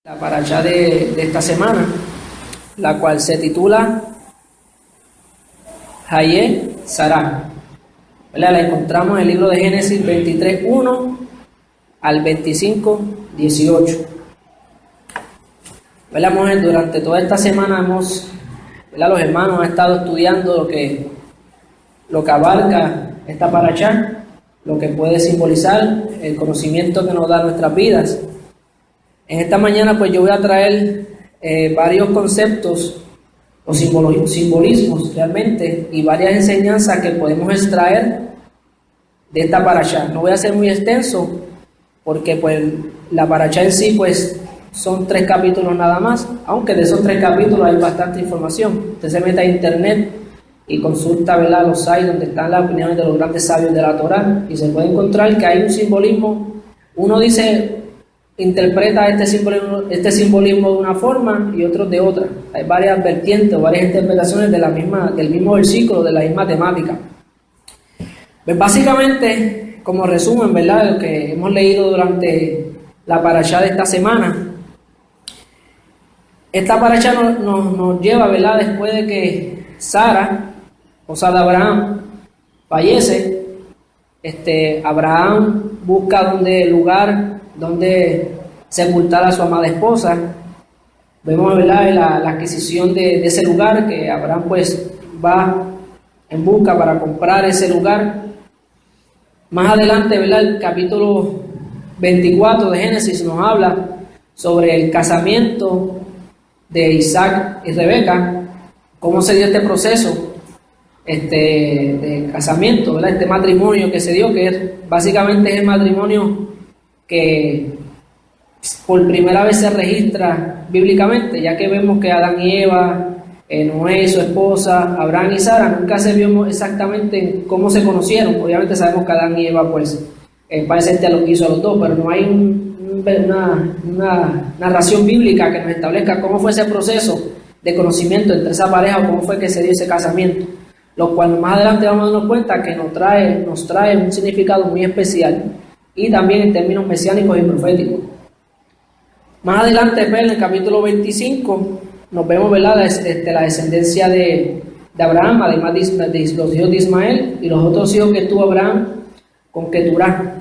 La parashá de esta semana, la cual se titula Hayé Sará. La encontramos en el libro de Génesis 23:1 al 25:18. Mujer, durante toda esta semana los hermanos han estado estudiando lo que abarca esta parashá, lo que puede simbolizar, el conocimiento que nos da nuestras vidas. En esta mañana pues yo voy a traer varios conceptos o simbolismos realmente y varias enseñanzas que podemos extraer de esta parashá. No voy a ser muy extenso porque pues la parashá en sí pues son 3 capítulos nada más, aunque de esos 3 capítulos hay bastante información. Usted se mete a internet y consulta, ¿verdad?, los sites donde están las opiniones de los grandes sabios de la Torá y se puede encontrar que hay un simbolismo. Uno interpreta este simbolismo de una forma y otros de otra. Hay varias vertientes o varias interpretaciones del mismo versículo, de la misma temática. Pues básicamente, como resumen, ¿verdad?, lo que hemos leído durante la parashá de esta semana. Esta parashá nos lleva, ¿verdad?, después de que Sara, esposa de Abraham, fallece. Abraham busca lugar donde sepultar a su amada esposa. Vemos, ¿verdad?, la adquisición de ese lugar, que Abraham pues va en busca para comprar ese lugar. Más adelante, ¿verdad?, el capítulo 24 de Génesis nos habla sobre el casamiento de Isaac y Rebeca, cómo se dio este proceso de casamiento, ¿verdad?, este matrimonio que se dio, que básicamente es el matrimonio que por primera vez se registra bíblicamente, ya que vemos que Adán y Eva, Noé y su esposa, Abraham y Sara, nunca se vio exactamente cómo se conocieron. Obviamente sabemos que Adán y Eva pues parece lo hizo a los dos, pero no hay una narración bíblica que nos establezca cómo fue ese proceso de conocimiento entre esa pareja o cómo fue que se dio ese casamiento, lo cual más adelante vamos a darnos cuenta que nos trae un significado muy especial y también en términos mesiánicos y proféticos. Más adelante, en el capítulo 25, nos vemos, ¿verdad?, la descendencia de Abraham, además de los hijos de Ismael y los otros hijos que tuvo Abraham con Keturah,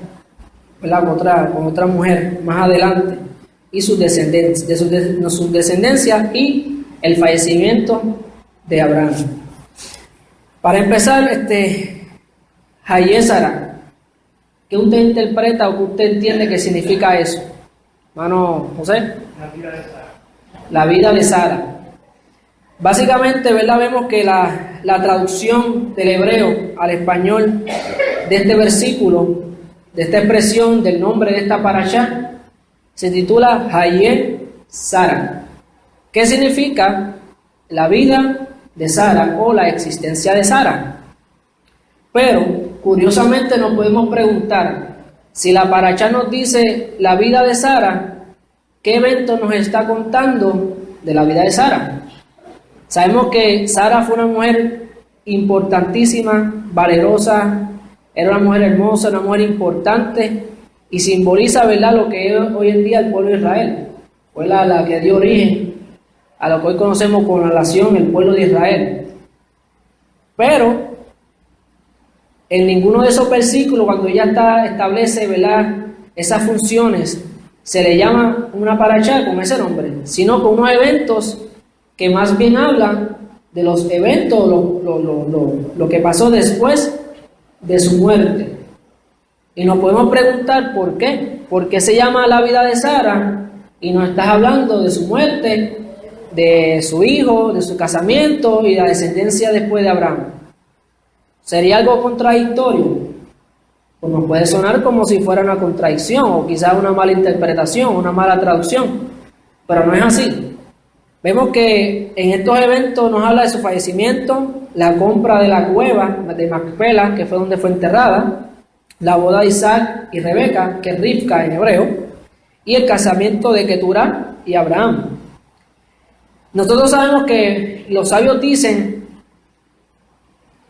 ¿verdad?, con otra mujer más adelante, y sus descendencias y el fallecimiento de Abraham. Para empezar, Hayé Sará, ¿qué usted interpreta o qué usted entiende que significa eso? Hermano José. La vida de Sara. Básicamente, ¿verdad?, vemos que la traducción del hebreo al español de este versículo, de esta expresión del nombre de esta parashá, se titula Hayé Sara. ¿Qué significa la vida de Sara o la existencia de Sara? Pero, curiosamente, nos podemos preguntar, si la parashá nos dice la vida de Sara, ¿qué evento nos está contando de la vida de Sara? Sabemos que Sara fue una mujer importantísima, valerosa, era una mujer hermosa, una mujer importante y simboliza, ¿verdad?, lo que es hoy en día el pueblo de Israel. Fue la que dio origen a lo que hoy conocemos como la nación, el pueblo de Israel. Pero en ninguno de esos versículos, cuando ella establece, ¿verdad?, esas funciones, se le llama una parashá con ese nombre, sino con unos eventos que más bien hablan de los eventos, lo que pasó después de su muerte. Y nos podemos preguntar por qué. ¿Por qué se llama la vida de Sara y nos estás hablando de su muerte, de su hijo, de su casamiento y la descendencia después de Abraham? ¿Sería algo contradictorio? Pues nos puede sonar como si fuera una contradicción o quizás una mala interpretación, una mala traducción, pero no es así. Vemos que en estos eventos nos habla de su fallecimiento, la compra de la cueva de Macpela, que fue donde fue enterrada, la boda de Isaac y Rebeca, que es Rivka en hebreo, y el casamiento de Keturah y Abraham. Nosotros sabemos que los sabios dicen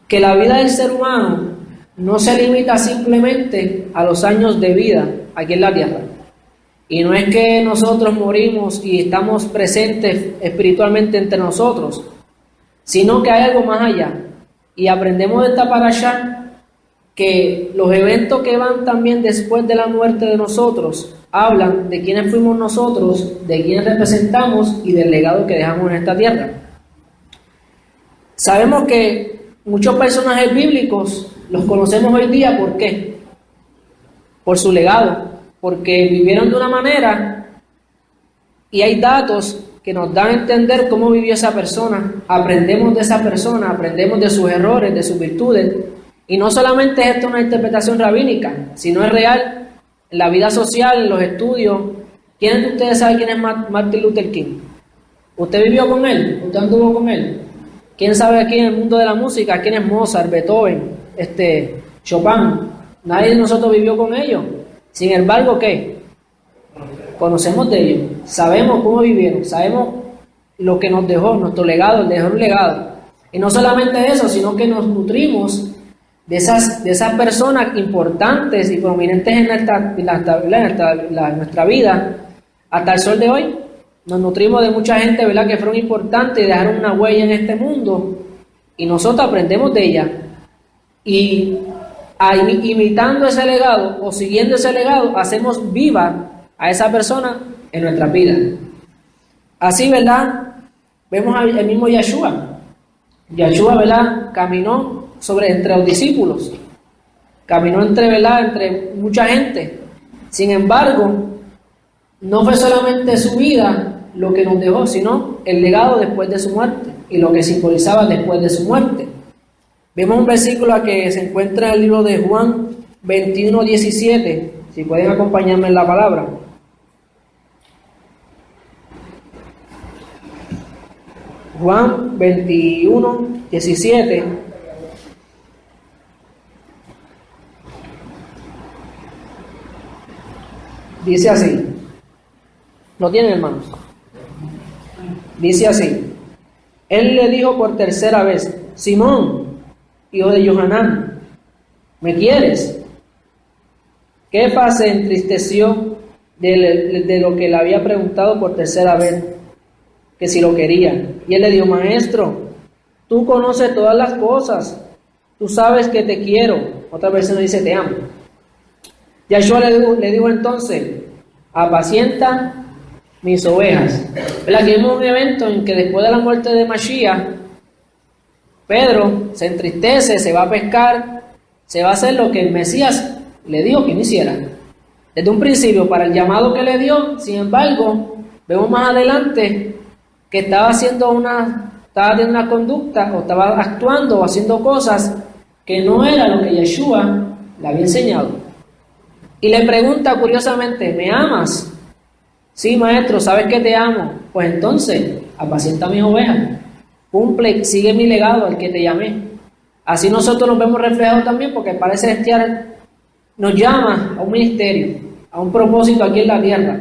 que la vida del ser humano no se limita simplemente a los años de vida aquí en la tierra. Y no es que nosotros morimos y estamos presentes espiritualmente entre nosotros, sino que hay algo más allá. Y aprendemos de esta parashá que los eventos que van también después de la muerte de nosotros hablan de quiénes fuimos nosotros, de quiénes representamos y del legado que dejamos en esta tierra. Sabemos que muchos personajes bíblicos los conocemos hoy día, ¿por qué? Por su legado, porque vivieron de una manera y hay datos que nos dan a entender cómo vivió esa persona, aprendemos de esa persona, aprendemos de sus errores, de sus virtudes, y no solamente es esto una interpretación rabínica, sino es real en la vida social, en los estudios. ¿Quiénes de ustedes saben quién es Martin Luther King? ¿Usted vivió con él? ¿Usted anduvo con él? ¿Quién sabe aquí en el mundo de la música quién es Mozart, Beethoven, Chopin? Nadie de nosotros vivió con ellos. Sin embargo, ¿qué? Conocemos de ellos, sabemos cómo vivieron, sabemos lo que nos dejó, nuestro legado, dejó un legado. Y no solamente eso, sino que nos nutrimos de esas personas importantes y prominentes en nuestra vida hasta el sol de hoy. Nos nutrimos de mucha gente, ¿verdad?, que fueron importantes y dejaron una huella en este mundo, y nosotros aprendemos de ella. Y imitando ese legado o siguiendo ese legado, hacemos viva a esa persona en nuestra vida. Así, ¿verdad?, vemos al mismo Yeshua. Yeshua, ¿verdad?, caminó entre los discípulos, caminó entre mucha gente. Sin embargo, no fue solamente su vida lo que nos dejó, sino el legado después de su muerte y lo que simbolizaba después de su muerte. Vemos un versículo que se encuentra en el libro de Juan 21:17, si pueden acompañarme en la palabra. Juan 21:17. Dice así. ¿Lo tienen, hermanos? Dice así. Él le dijo por tercera vez: Simón, hijo de Johanán, ¿me quieres? Kefas se entristeció de lo que le había preguntado por tercera vez, que si lo quería. Y él le dijo: Maestro, tú conoces todas las cosas, tú sabes que te quiero. Otra versión dice: te amo. Yahshua le dijo entonces: apacienta mis ovejas. Aquí vemos un evento en que después de la muerte de Mashiach, Pedro se entristece, se va a pescar, se va a hacer lo que el Mesías le dijo que no hiciera. Desde un principio, para el llamado que le dio. Sin embargo, vemos más adelante que estaba teniendo una conducta, o estaba actuando o haciendo cosas que no era lo que Yeshua le había enseñado. Y le pregunta curiosamente: ¿me amas? Sí, maestro, ¿sabes que te amo? Pues entonces, apacienta mis ovejas, cumple, sigue mi legado, al que te llamé. Así nosotros nos vemos reflejados también, porque el Padre Celestial nos llama a un ministerio, a un propósito aquí en la tierra.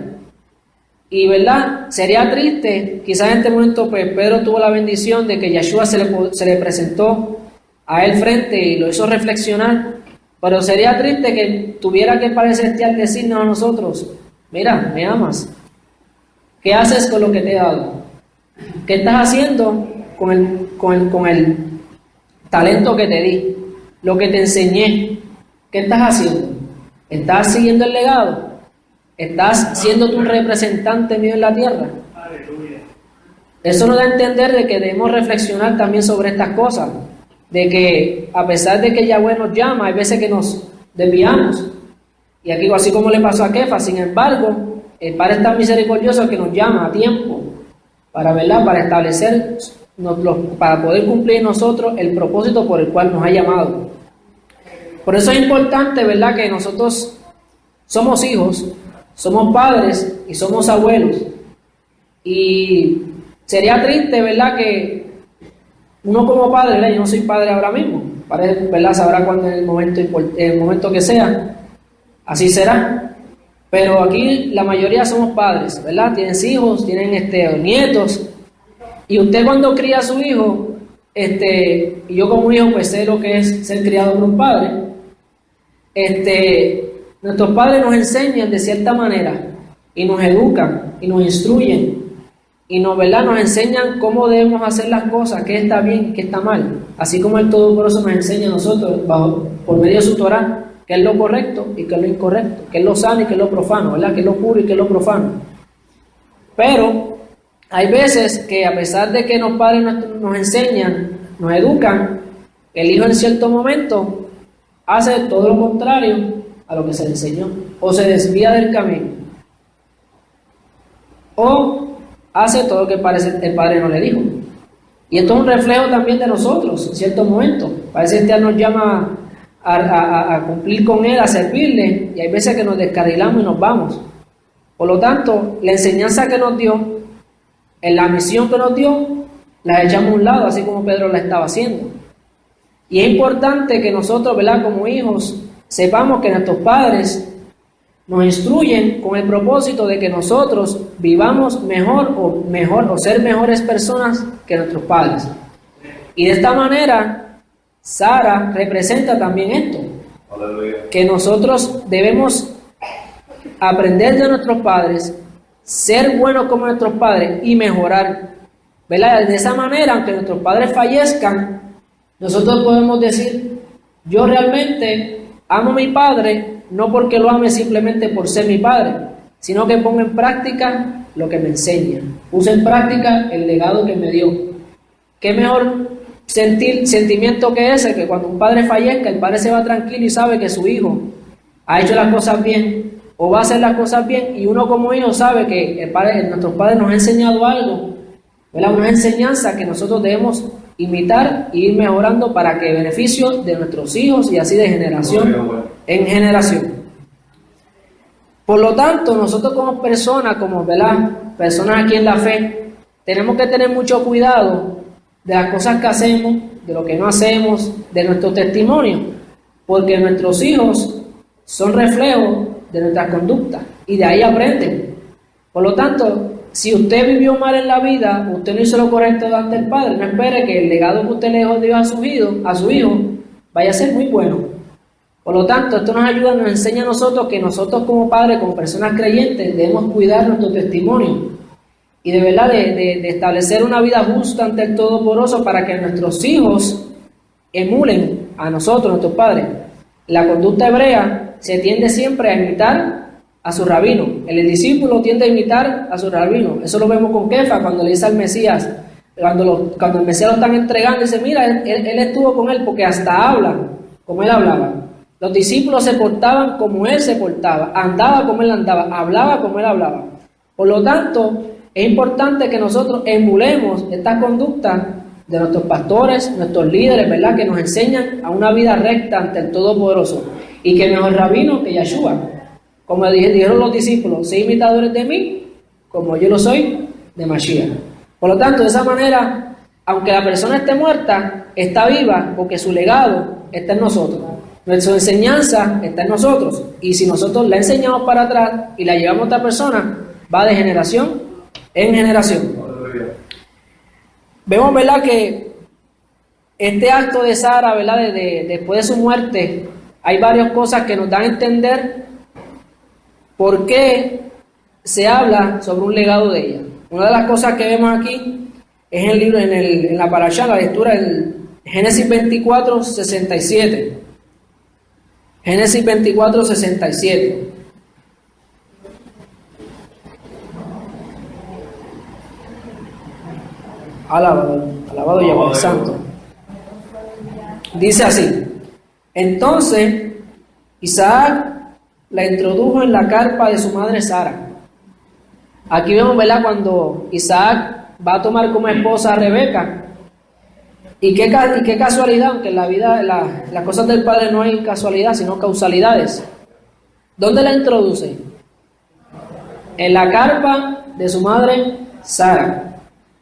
Y verdad, sería triste, quizás en este momento pues Pedro tuvo la bendición de que Yeshua se le presentó a él frente y lo hizo reflexionar, pero sería triste que tuviera que el Padre Celestial decirnos a nosotros: mira, me amas. ¿Qué haces con lo que te he dado? ¿Qué estás haciendo con el talento que te di? Lo que te enseñé. ¿Qué estás haciendo? ¿Estás siguiendo el legado? ¿Estás siendo tú un representante mío en la tierra? Eso nos da a entender de que debemos reflexionar también sobre estas cosas. De que a pesar de que Yahweh nos llama, hay veces que nos desviamos. Y aquí, así como le pasó a Kefas, sin embargo, el Padre es tan misericordioso que nos llama a tiempo para, ¿verdad?, para establecer, para poder cumplir nosotros el propósito por el cual nos ha llamado. Por eso es importante, ¿verdad?, que nosotros somos hijos, somos padres y somos abuelos. Y sería triste, ¿verdad?, que uno como padre, ¿verdad?, yo no soy padre ahora mismo, ¿verdad?, sabrá cuándo en el momento que sea, así será. Pero aquí la mayoría somos padres, ¿verdad? Tienen hijos, tienen nietos. Y usted cuando cría a su hijo, y yo como hijo pues sé lo que es ser criado por un padre. Nuestros padres nos enseñan de cierta manera y nos educan y nos instruyen y nos, ¿verdad?, nos enseñan cómo debemos hacer las cosas, qué está bien y qué está mal. Así como el Todopoderoso nos enseña a nosotros, por medio de su Torá, qué es lo correcto y qué es lo incorrecto, qué es lo sano y qué es lo profano, ¿verdad?, qué es lo puro y qué es lo profano. Pero hay veces que a pesar de que los padres nos enseñan, nos educan, el hijo en cierto momento hace todo lo contrario a lo que se le enseñó, o se desvía del camino, o hace todo lo que parece el padre no le dijo. Y esto es un reflejo también de nosotros en cierto momento. Parece que Dios nos llama a cumplir con Él, a servirle, y hay veces que nos descarrilamos y nos vamos. Por lo tanto, la enseñanza que nos dio, en la misión que nos dio, la echamos a un lado, así como Pedro la estaba haciendo. Y es importante que nosotros, ¿verdad?, como hijos, sepamos que nuestros padres nos instruyen con el propósito de que nosotros vivamos mejor o ser mejores personas que nuestros padres. Y de esta manera, Sara representa también esto, que nosotros debemos aprender de nuestros padres, ser buenos como nuestros padres y mejorar, ¿verdad? De esa manera, aunque nuestros padres fallezcan, nosotros podemos decir, yo realmente amo a mi padre, no porque lo ame simplemente por ser mi padre, sino que ponga en práctica lo que me enseña, puse en práctica el legado que me dio. ¿Qué mejor sentimiento que ese, que cuando un padre fallezca, el padre se va tranquilo y sabe que su hijo ha hecho las cosas bien o va a hacer las cosas bien, y uno como hijo sabe que nuestros padres nos han enseñado algo, ¿verdad?, una enseñanza que nosotros debemos imitar e ir mejorando para que beneficio de nuestros hijos y así de generación en generación. Por lo tanto, nosotros como personas, ¿verdad?, personas aquí en la fe, tenemos que tener mucho cuidado de las cosas que hacemos, de lo que no hacemos, de nuestro testimonio, porque nuestros hijos son reflejos de nuestras conductas y de ahí aprenden. Por lo tanto, si usted vivió mal en la vida, usted no hizo lo correcto ante el padre, no espere que el legado que usted le dejó Dios a su hijo vaya a ser muy bueno. Por lo tanto, esto nos ayuda, nos enseña a nosotros que nosotros como padres, como personas creyentes, debemos cuidar nuestro testimonio y de verdad de establecer una vida justa ante el Todopoderoso para que nuestros hijos emulen a nosotros, nuestros padres. La conducta hebrea se tiende siempre a imitar a su rabino. El discípulo tiende a imitar a su rabino. Eso lo vemos con Kefa cuando le dice al Mesías, cuando el Mesías lo están entregando, dice, mira, él estuvo con él porque hasta habla como él hablaba. Los discípulos se portaban como él se portaba, andaba como él andaba, hablaba como él hablaba. Por lo tanto, es importante que nosotros emulemos esta conducta de nuestros pastores, nuestros líderes, ¿verdad?, que nos enseñan a una vida recta ante el Todopoderoso. Y que mejor rabino que Yeshua. Como dijeron los discípulos, sé imitadores de mí, como yo lo soy de Mashiach. Por lo tanto, de esa manera, aunque la persona esté muerta, está viva, porque su legado está en nosotros. Nuestra enseñanza está en nosotros. Y si nosotros la enseñamos para atrás y la llevamos a otra persona, va de generación en generación. Vemos, ¿verdad?, que este acto de Sara, ¿verdad?, después de su muerte, hay varias cosas que nos dan a entender por qué se habla sobre un legado de ella. Una de las cosas que vemos aquí es en el libro, en la parashá, la lectura del Génesis 24, 67. Génesis 24, 67. Alabado Yahweh Santo. Dice así: entonces Isaac la introdujo en la carpa de su madre Sara. Aquí vemos, ¿verdad?, cuando Isaac va a tomar como esposa a Rebeca. Y qué casualidad, aunque en la vida, las cosas del Padre no hay casualidad, sino causalidades. ¿Dónde la introduce? En la carpa de su madre Sara.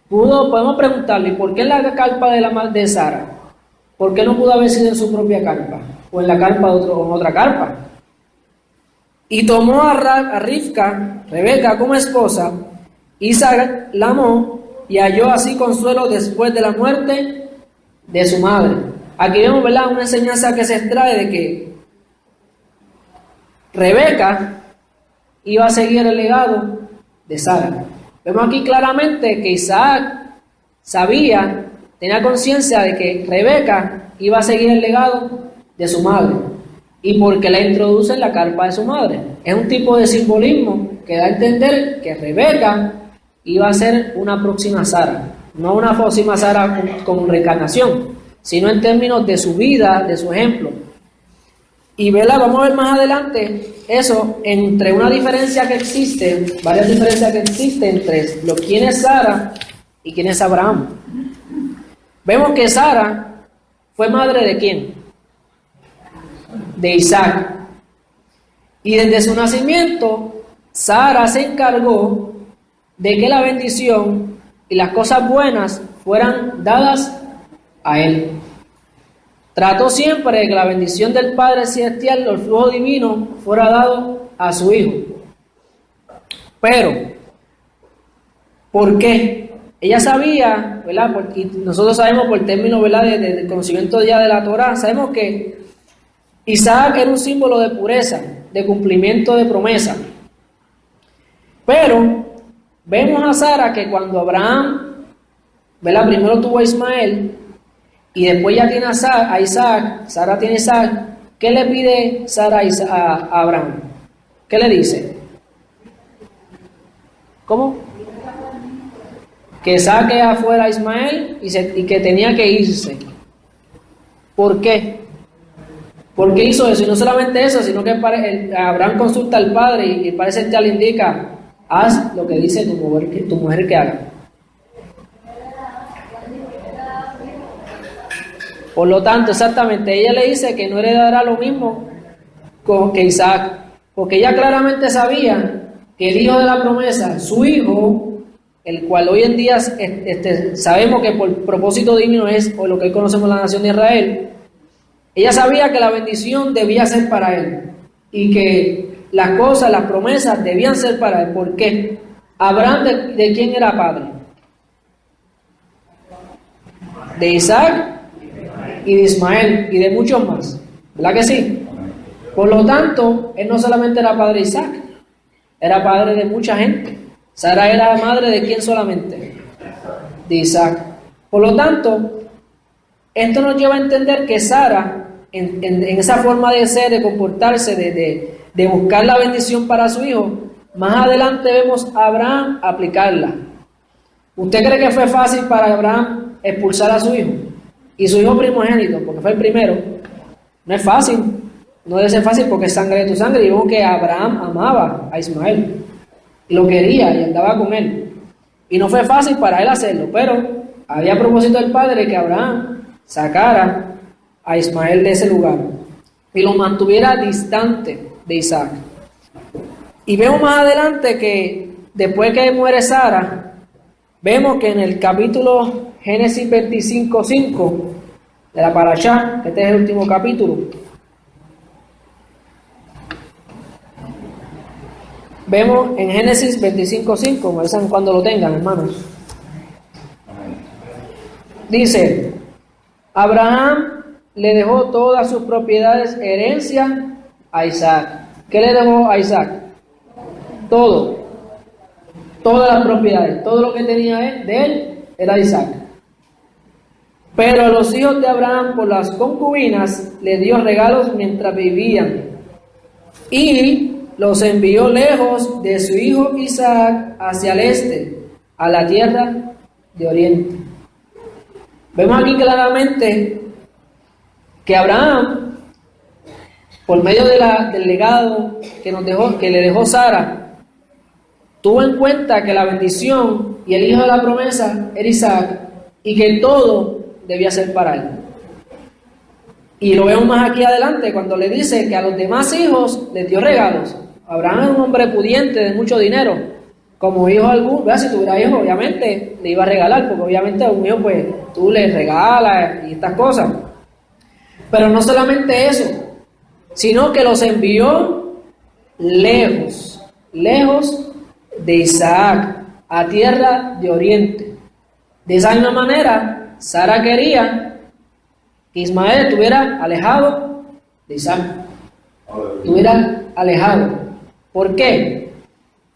Podemos preguntarle, ¿por qué en la carpa de Sara? ¿Por qué no pudo haber sido en su propia carpa? O en la carpa de otra carpa. Y tomó a Rivka, Rebeca, como esposa. Isaac la amó y halló así consuelo después de la muerte de su madre. Aquí vemos, ¿verdad?, una enseñanza que se extrae de que Rebeca iba a seguir el legado de Sara. Vemos aquí claramente que Isaac sabía, tenía conciencia de que Rebeca iba a seguir el legado de su madre, y porque la introduce en la carpa de su madre. Es un tipo de simbolismo que da a entender que Rebeca iba a ser una próxima Sara, no una próxima Sara con reencarnación, sino en términos de su vida, de su ejemplo. Y vamos a ver más adelante eso, entre una diferencia que existe, varias diferencias que existen entre quién es Sara y quién es Abraham. Vemos que Sara fue madre de ¿quién? De Isaac. Y desde su nacimiento, Sara se encargó de que la bendición y las cosas buenas fueran dadas a él. Trató siempre de que la bendición del Padre Celestial, el flujo divino, fuera dado a su hijo. Pero, ¿por qué? Ella sabía, ¿verdad? Porque nosotros sabemos por términos, ¿verdad?, de conocimiento ya de la Torá, sabemos que Isaac era un símbolo de pureza, de cumplimiento de promesa. Pero vemos a Sara que cuando Abraham, ¿verdad?, primero tuvo a Ismael y después ya tiene a Isaac, Sara tiene a Isaac, ¿qué le pide Sara a Abraham? ¿Qué le dice? ¿Cómo? Que saque afuera a Ismael y que tenía que irse. ¿Por qué? ¿Por qué hizo eso? Y no solamente eso, sino que Abraham consulta al padre y parece que ya le indica, haz lo que dice tu mujer que haga. Por lo tanto, exactamente, ella le dice que no heredará lo mismo que Isaac, porque ella claramente sabía que el hijo de la promesa, su hijo, el cual hoy en día sabemos que por propósito divino es por lo que hoy conocemos la nación de Israel, ella sabía que la bendición debía ser para él y que las cosas, las promesas debían ser para él. ¿Por qué? Abraham, ¿de quién era padre? De Isaac y de Ismael y de muchos más, ¿verdad que sí? Por lo tanto, él no solamente era padre de Isaac, era padre de mucha gente. Sara era madre de quién solamente? De Isaac. Por lo tanto, esto nos lleva a entender que Sara, en esa forma de ser, de comportarse, de buscar la bendición para su hijo, más adelante vemos a Abraham aplicarla. ¿Usted cree que fue fácil para Abraham expulsar a su hijo? Y su hijo primogénito, porque fue el primero. No es fácil, no debe ser fácil porque es sangre de tu sangre. Y vemos que Abraham amaba a Ismael, y lo quería y andaba con él. Y no fue fácil para él hacerlo, pero había propósito del padre que Abraham sacara a Ismael de ese lugar y lo mantuviera distante de Isaac. Y vemos más adelante que después que muere Sara, vemos que en el capítulo Génesis 25:5 de la Parashá, este es el último capítulo, vemos en Génesis 25:5, me avisan cuando lo tengan, hermanos. Dice, Abraham le dejó todas sus propiedades herencia a Isaac. ¿Qué le dejó a Isaac? Todo. Todas las propiedades, todo lo que tenía de él era de Isaac. Pero a los hijos de Abraham por las concubinas le dio regalos mientras vivían y los envió lejos de su hijo Isaac hacia el este, a la tierra de Oriente. Vemos aquí claramente que Abraham, por medio del legado que le dejó Sara, tuvo en cuenta que la bendición y el hijo de la promesa era Isaac y que todo debía ser para él. Y lo vemos más aquí adelante cuando le dice que a los demás hijos les dio regalos. Abraham era un hombre pudiente de mucho dinero. Como hijo alguno, si tuviera hijos, obviamente le iba a regalar, porque obviamente a un hijo pues tú le regalas y estas cosas. Pero no solamente eso, sino que los envió lejos de Isaac, a tierra de Oriente. De esa misma manera, Sara quería que Ismael estuviera alejado de Isaac. Estuviera alejado. ¿Por qué?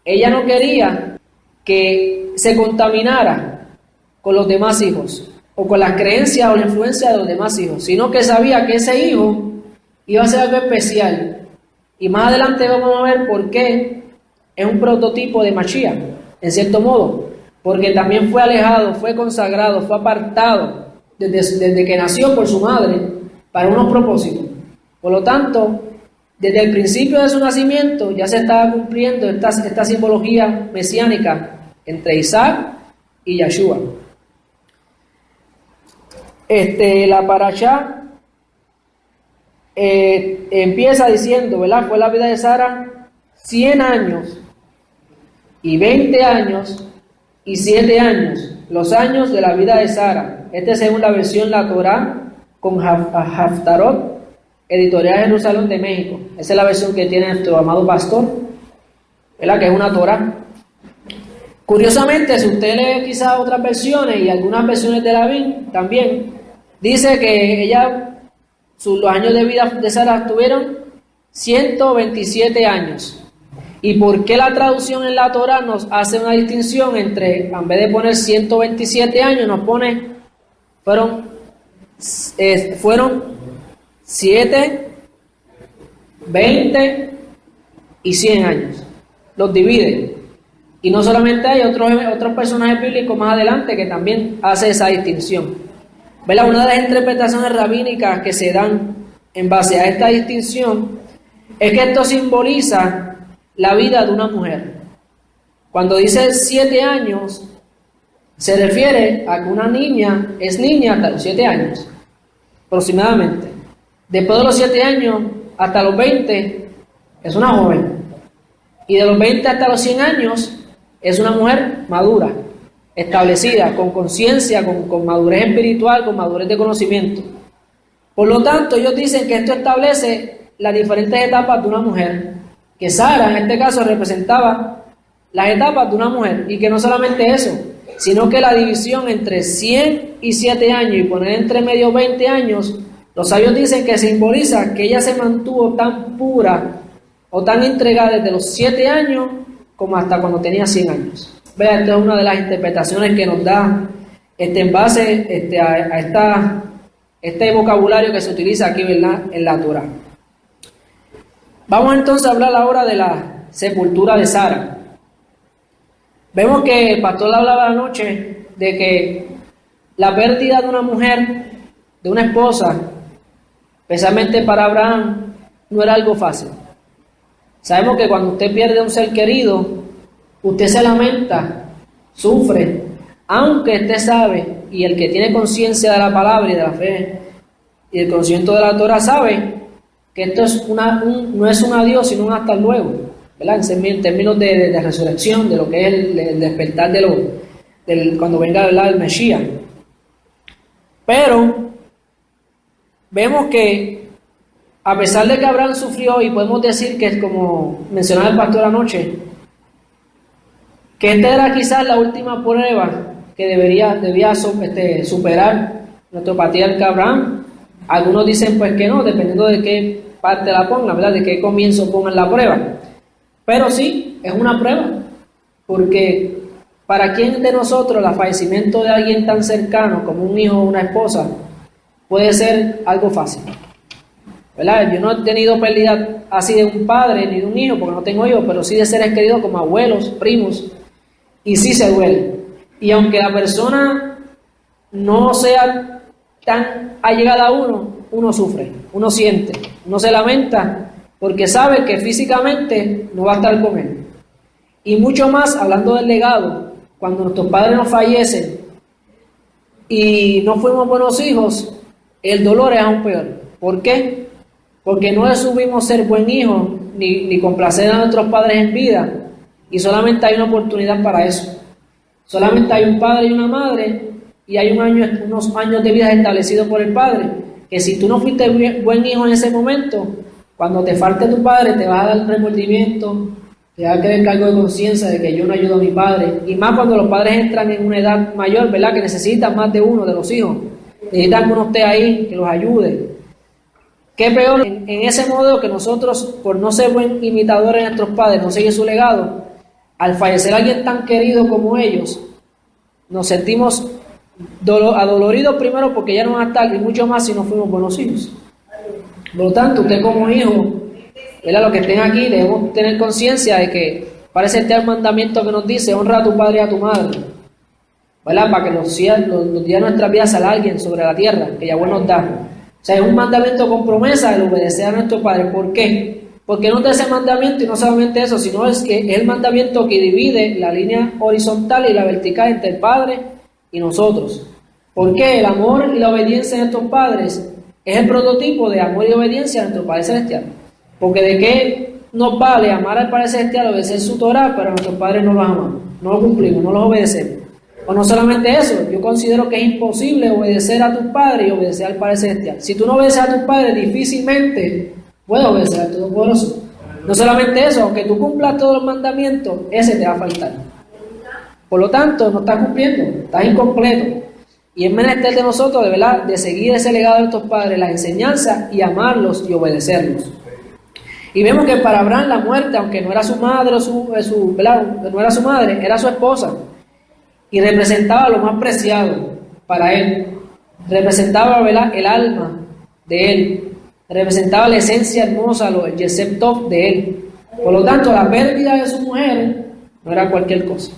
ella no quería que se contaminara con los demás hijos, o con las creencias o la influencia de los demás hijos, sino que sabía que ese hijo iba a ser algo especial. Y más adelante vamos a ver por qué es un prototipo de Mashiach, en cierto modo, porque también fue alejado, fue consagrado, fue apartado desde que nació por su madre para unos propósitos. Por lo tanto, desde el principio de su nacimiento ya se estaba cumpliendo esta simbología mesiánica entre Isaac y Yahshua. La parashá empieza diciendo, ¿verdad? Fue la vida de Sara 100 años y 20 años y 7 años, los años de la vida de Sara. Según la versión La Torá con Haftarot, Editorial Jerusalén de México. Esa es la versión que tiene nuestro amado pastor, ¿verdad? Que es una Torá. Curiosamente, si usted lee quizás otras versiones y algunas versiones de la Biblia también, dice que los años de vida de Sara tuvieron 127 años. ¿Y por qué la traducción en la Torá nos hace una distinción entre, en vez de poner 127 años, nos pone, fueron 7, 20 y 100 años? Los divide. Y no solamente hay otros personajes bíblicos más adelante que también hace esa distinción. ¿Verdad? Una de las interpretaciones rabínicas que se dan en base a esta distinción es que esto simboliza la vida de una mujer. Cuando dice 7 años, se refiere a que una niña es niña hasta los 7 años, aproximadamente. Después de los 7 años hasta los 20 es una joven. Y de los 20 hasta los 100 años es una mujer madura, establecida, con conciencia, con madurez espiritual, con madurez de conocimiento. Por lo tanto, ellos dicen que esto establece las diferentes etapas de una mujer, que Sara en este caso representaba las etapas de una mujer, y que no solamente eso, sino que la división entre 100 y 7 años y poner entre medio 20 años, los sabios dicen que simboliza que ella se mantuvo tan pura o tan entregada desde los 7 años como hasta cuando tenía 100 años. Vea, esta es una de las interpretaciones que nos da en base a este vocabulario que se utiliza aquí, ¿verdad?, en la Torá. Vamos entonces a hablar ahora de la sepultura de Sara. Vemos que el pastor hablaba anoche de que la pérdida de una mujer, de una esposa, especialmente para Abraham, no era algo fácil. Sabemos que cuando usted pierde a un ser querido, usted se lamenta, sufre, aunque usted sabe, y el que tiene conciencia de la palabra y de la fe, y el conocimiento de la Torah sabe que esto es no es un adiós, sino un hasta luego, ¿verdad? En términos de resurrección, de lo que es el despertar cuando venga, ¿verdad?, el Mesías. Pero vemos que a pesar de que Abraham sufrió, y podemos decir que es como mencionaba el pastor anoche, que esta era quizás la última prueba que debía superar nuestro patriarca Abraham. Algunos dicen pues que no, dependiendo de qué parte la pongan, ¿verdad?, de qué comienzo pongan la prueba. Pero sí, es una prueba, porque ¿para quién de nosotros el fallecimiento de alguien tan cercano como un hijo o una esposa puede ser algo fácil? ¿Verdad? Yo no he tenido pérdida así de un padre ni de un hijo, porque no tengo hijos, pero sí de seres queridos como abuelos, primos, y sí se duele. Y aunque la persona no sea tan allegada a uno sufre, uno siente, uno se lamenta, porque sabe que físicamente no va a estar con él. Y mucho más, hablando del legado, cuando nuestros padres nos fallecen y no fuimos buenos hijos, el dolor es aún peor. ¿Por qué? Porque no supimos ser buen hijo ni complacer a nuestros padres en vida, y solamente hay una oportunidad para eso. Solamente hay un padre y una madre, y hay unos años de vida establecidos por el padre, que si tú no fuiste buen hijo en ese momento, cuando te falte tu padre te vas a dar remordimiento, te va a quedar cargo de conciencia de que yo no ayudo a mi padre, y más cuando los padres entran en una edad mayor, ¿verdad?, que necesitan más de uno de los hijos, necesitan que uno esté ahí, que los ayude. Qué peor en ese modo que nosotros, por no ser buen imitadores de nuestros padres, no seguir su legado, al fallecer alguien tan querido como ellos, nos sentimos adoloridos primero porque ya no van a estar, y mucho más si no fuimos buenos hijos. Por lo tanto, usted como hijo, los que estén aquí, debemos tener conciencia de que parece este el mandamiento que nos dice: honra a tu padre y a tu madre, ¿verdad? Para que los días de nuestras vidas salga alguien sobre la tierra, que Yahweh nos da. O sea, es un mandamiento con promesa de obedecer a nuestro Padre. ¿Por qué? Porque nos da ese mandamiento, y no solamente eso, sino es que es el mandamiento que divide la línea horizontal y la vertical entre el Padre y nosotros. ¿Por qué? El amor y la obediencia de nuestros padres es el prototipo de amor y obediencia a nuestro Padre Celestial. Porque ¿de qué nos vale amar al Padre Celestial, obedecer su Torah, pero nuestros padres no los amamos, no los cumplimos, no los obedecemos? O no solamente eso, yo considero que es imposible obedecer a tus padres y obedecer al Padre Celestial. Si tú no obedeces a tus padres, difícilmente puedes obedecer al Todopoderoso. No solamente eso, aunque tú cumplas todos los mandamientos, ese te va a faltar. Por lo tanto, no estás cumpliendo, estás incompleto. Y es menester de nosotros, de verdad, de seguir ese legado de nuestros padres, las enseñanzas, y amarlos y obedecerlos. Y vemos que para Abraham la muerte, aunque no era su madre, no era su madre, era su esposa. Y representaba lo más preciado para él. Representaba, ¿verdad?, el alma de él. Representaba la esencia hermosa, el Yesef Tov de él. Por lo tanto, la pérdida de su mujer no era cualquier cosa.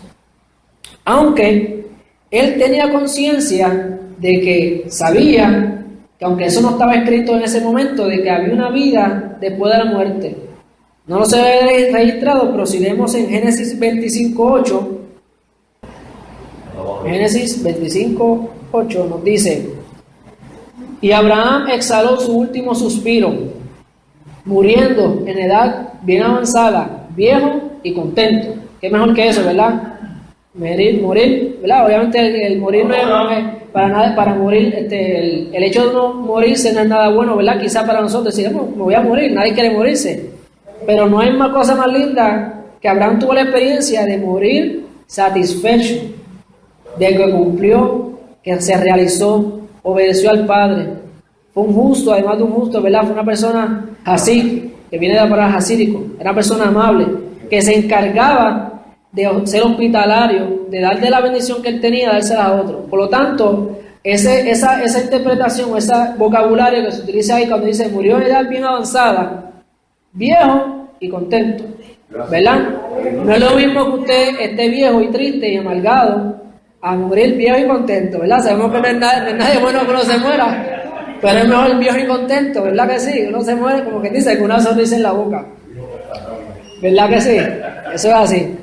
Aunque él tenía conciencia de que sabía que, aunque eso no estaba escrito en ese momento, de que había una vida después de la muerte. No lo se ve registrado, pero si leemos en Génesis 25:8, Génesis 25:8 nos dice: y Abraham exhaló su último suspiro, muriendo en edad bien avanzada, viejo y contento. ¿Qué mejor que eso, verdad? Morir, ¿verdad? Obviamente el morir no es para nada, para morir, el hecho de no morirse no es nada bueno, ¿verdad? Quizá para nosotros decimos, me voy a morir, nadie quiere morirse. Pero no hay una cosa más linda que Abraham tuvo la experiencia de morir satisfecho, de que cumplió, que se realizó, obedeció al Padre. Fue un justo, además de un justo, ¿verdad? Fue una persona hasí, que viene de la palabra hasídico, era una persona amable, que se encargaba de ser hospitalario, de darle la bendición que él tenía, dársela a otro. Por lo tanto, esa interpretación, ese vocabulario que se utiliza ahí cuando dice murió en edad bien avanzada, viejo y contento, ¿verdad? No es lo mismo que usted esté viejo y triste y amargado a morir viejo y contento, ¿verdad? Sabemos que no es nadie bueno que uno se muera, pero es mejor viejo y contento, ¿verdad que sí? Uno se muere como que dice, con una sonrisa en la boca, ¿verdad que sí? Eso es así.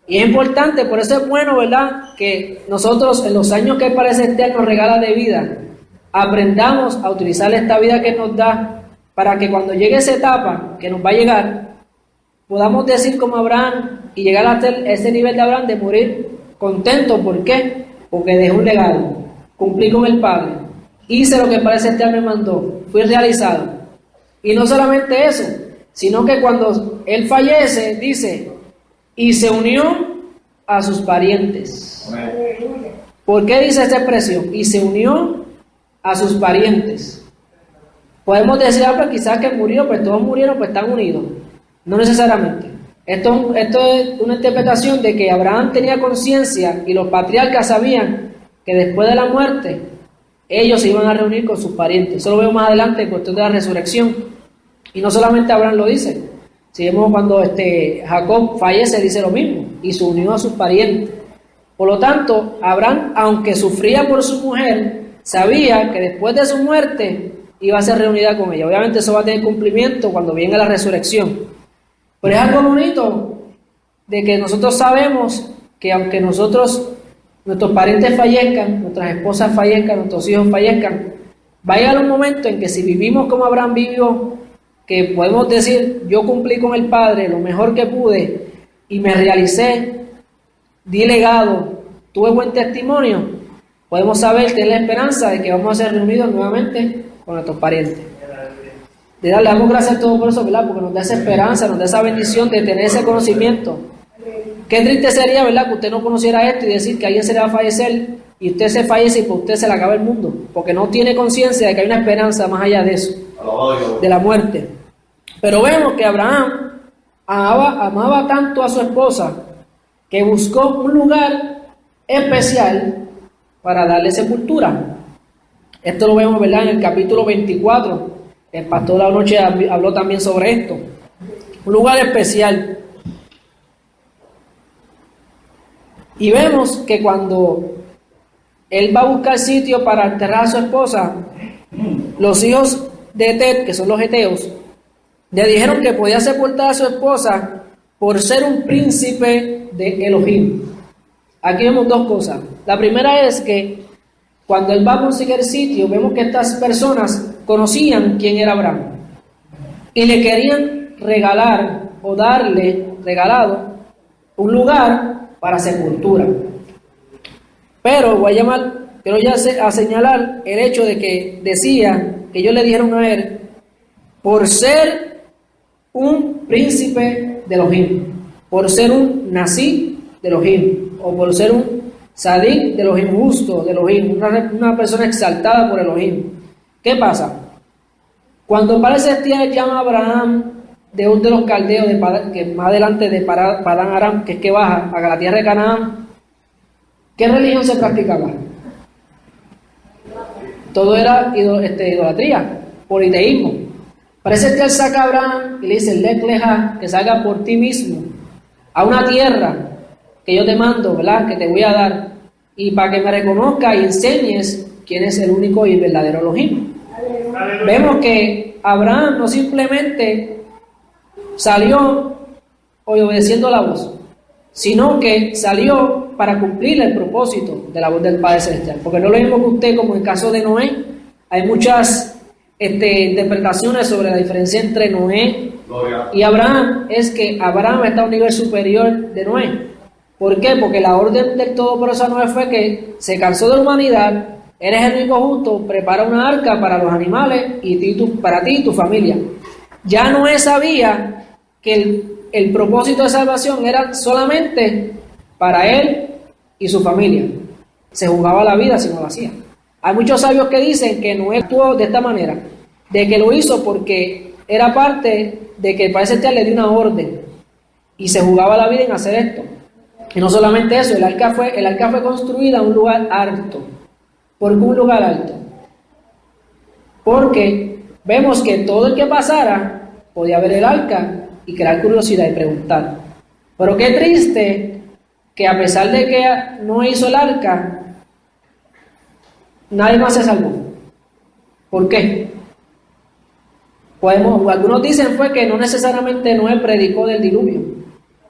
Y es importante, por eso es bueno, ¿verdad?, que nosotros en los años que el Padre Celestial nos regala de vida, aprendamos a utilizar esta vida que nos da, para que cuando llegue esa etapa que nos va a llegar, podamos decir como Abraham y llegar hasta ese nivel de Abraham de morir contento. ¿Por qué? Porque dejé un legado, cumplí con el Padre, hice lo que el Padre Celestial me mandó, fui realizado. Y no solamente eso, sino que cuando él fallece, dice, y se unió a sus parientes. ¿Por qué dice esta expresión? Y se unió a sus parientes. Podemos decir, pues quizás que murió, pues todos murieron, pues están unidos. No necesariamente. Esto es una interpretación de que Abraham tenía conciencia y los patriarcas sabían que después de la muerte ellos se iban a reunir con sus parientes. Eso lo vemos más adelante en cuestión de la resurrección. Y no solamente Abraham lo dice. Si vemos cuando Jacob fallece, dice lo mismo, y se unió a sus parientes. Por lo tanto, Abraham, aunque sufría por su mujer, sabía que después de su muerte iba a ser reunida con ella. Obviamente eso va a tener cumplimiento cuando venga la resurrección. Pero es algo bonito de que nosotros sabemos que aunque nuestros parientes fallezcan, nuestras esposas fallezcan, nuestros hijos fallezcan, va a llegar un momento en que si vivimos como Abraham vivió, que podemos decir, yo cumplí con el Padre lo mejor que pude y me realicé, di legado, tuve buen testimonio, podemos saber, tener la esperanza de que vamos a ser reunidos nuevamente con nuestros parientes. Le damos gracias a todos por eso, ¿verdad? Porque nos da esa esperanza, nos da esa bendición de tener ese conocimiento. Qué triste sería, ¿verdad?, que usted no conociera esto y decir que alguien se le va a fallecer y usted se fallece y por usted se le acaba el mundo, porque no tiene conciencia de que hay una esperanza más allá de eso, de la muerte. Pero vemos que Abraham amaba tanto a su esposa que buscó un lugar especial para darle sepultura. Esto lo vemos, ¿verdad?, en el capítulo 24. El pastor anoche habló también sobre esto. Un lugar especial. Y vemos que cuando él va a buscar sitio para enterrar a su esposa, los hijos de Tet, que son los heteos, le dijeron que podía sepultar a su esposa por ser un príncipe de Elohim. Aquí vemos dos cosas. La primera es que cuando él va a conseguir sitio, vemos que estas personas conocían quién era Abraham y le querían regalar o darle regalado un lugar para sepultura. Pero quiero ya señalar el hecho de que decía que ellos le dijeron a él por ser un príncipe de Elohim, por ser un nací de Elohim, o por ser un Sadik de Elohim, justo de Elohim, una persona exaltada por Elohim. ¿Qué pasa? Cuando parece llama a Abraham de un de los caldeos, que más adelante de Padán Aram, que es que baja a la tierra de Canaán, ¿qué religión se practicaba? Todo era idolatría, politeísmo. Parece que él saca a Abraham y le dice, Lech Leja, que salga por ti mismo a una tierra que yo te mando, ¿verdad?, que te voy a dar, y para que me reconozca y enseñes quién es el único y verdadero Elohim. Vemos que Abraham no simplemente salió obedeciendo la voz, sino que salió para cumplir el propósito de la voz del Padre Celestial. Porque no lo mismo que usted, como en el caso de Noé, hay muchas interpretaciones sobre la diferencia entre Noé y Abraham. Es que Abraham está a un nivel superior de Noé. ¿Por qué? Porque la orden del Todopoderoso Noé fue que se cansó de la humanidad, eres el único justo, prepara una arca para los animales y para ti y tu familia. Ya Noé sabía que el propósito de salvación era solamente para él y su familia. Se jugaba la vida si no lo hacía. Hay muchos sabios que dicen que Noé actuó de esta manera, de que lo hizo porque era parte de que el Padre Celestial le dio una orden y se jugaba la vida en hacer esto. Y no solamente eso, el arca fue construida en un lugar alto. ¿Por qué un lugar alto? Porque vemos que todo el que pasara podía ver el arca y crear curiosidad y preguntar. Pero qué triste que a pesar de que no hizo el arca, nadie más se salvó. ¿Por qué? Algunos dicen fue que no necesariamente Noé predicó del diluvio,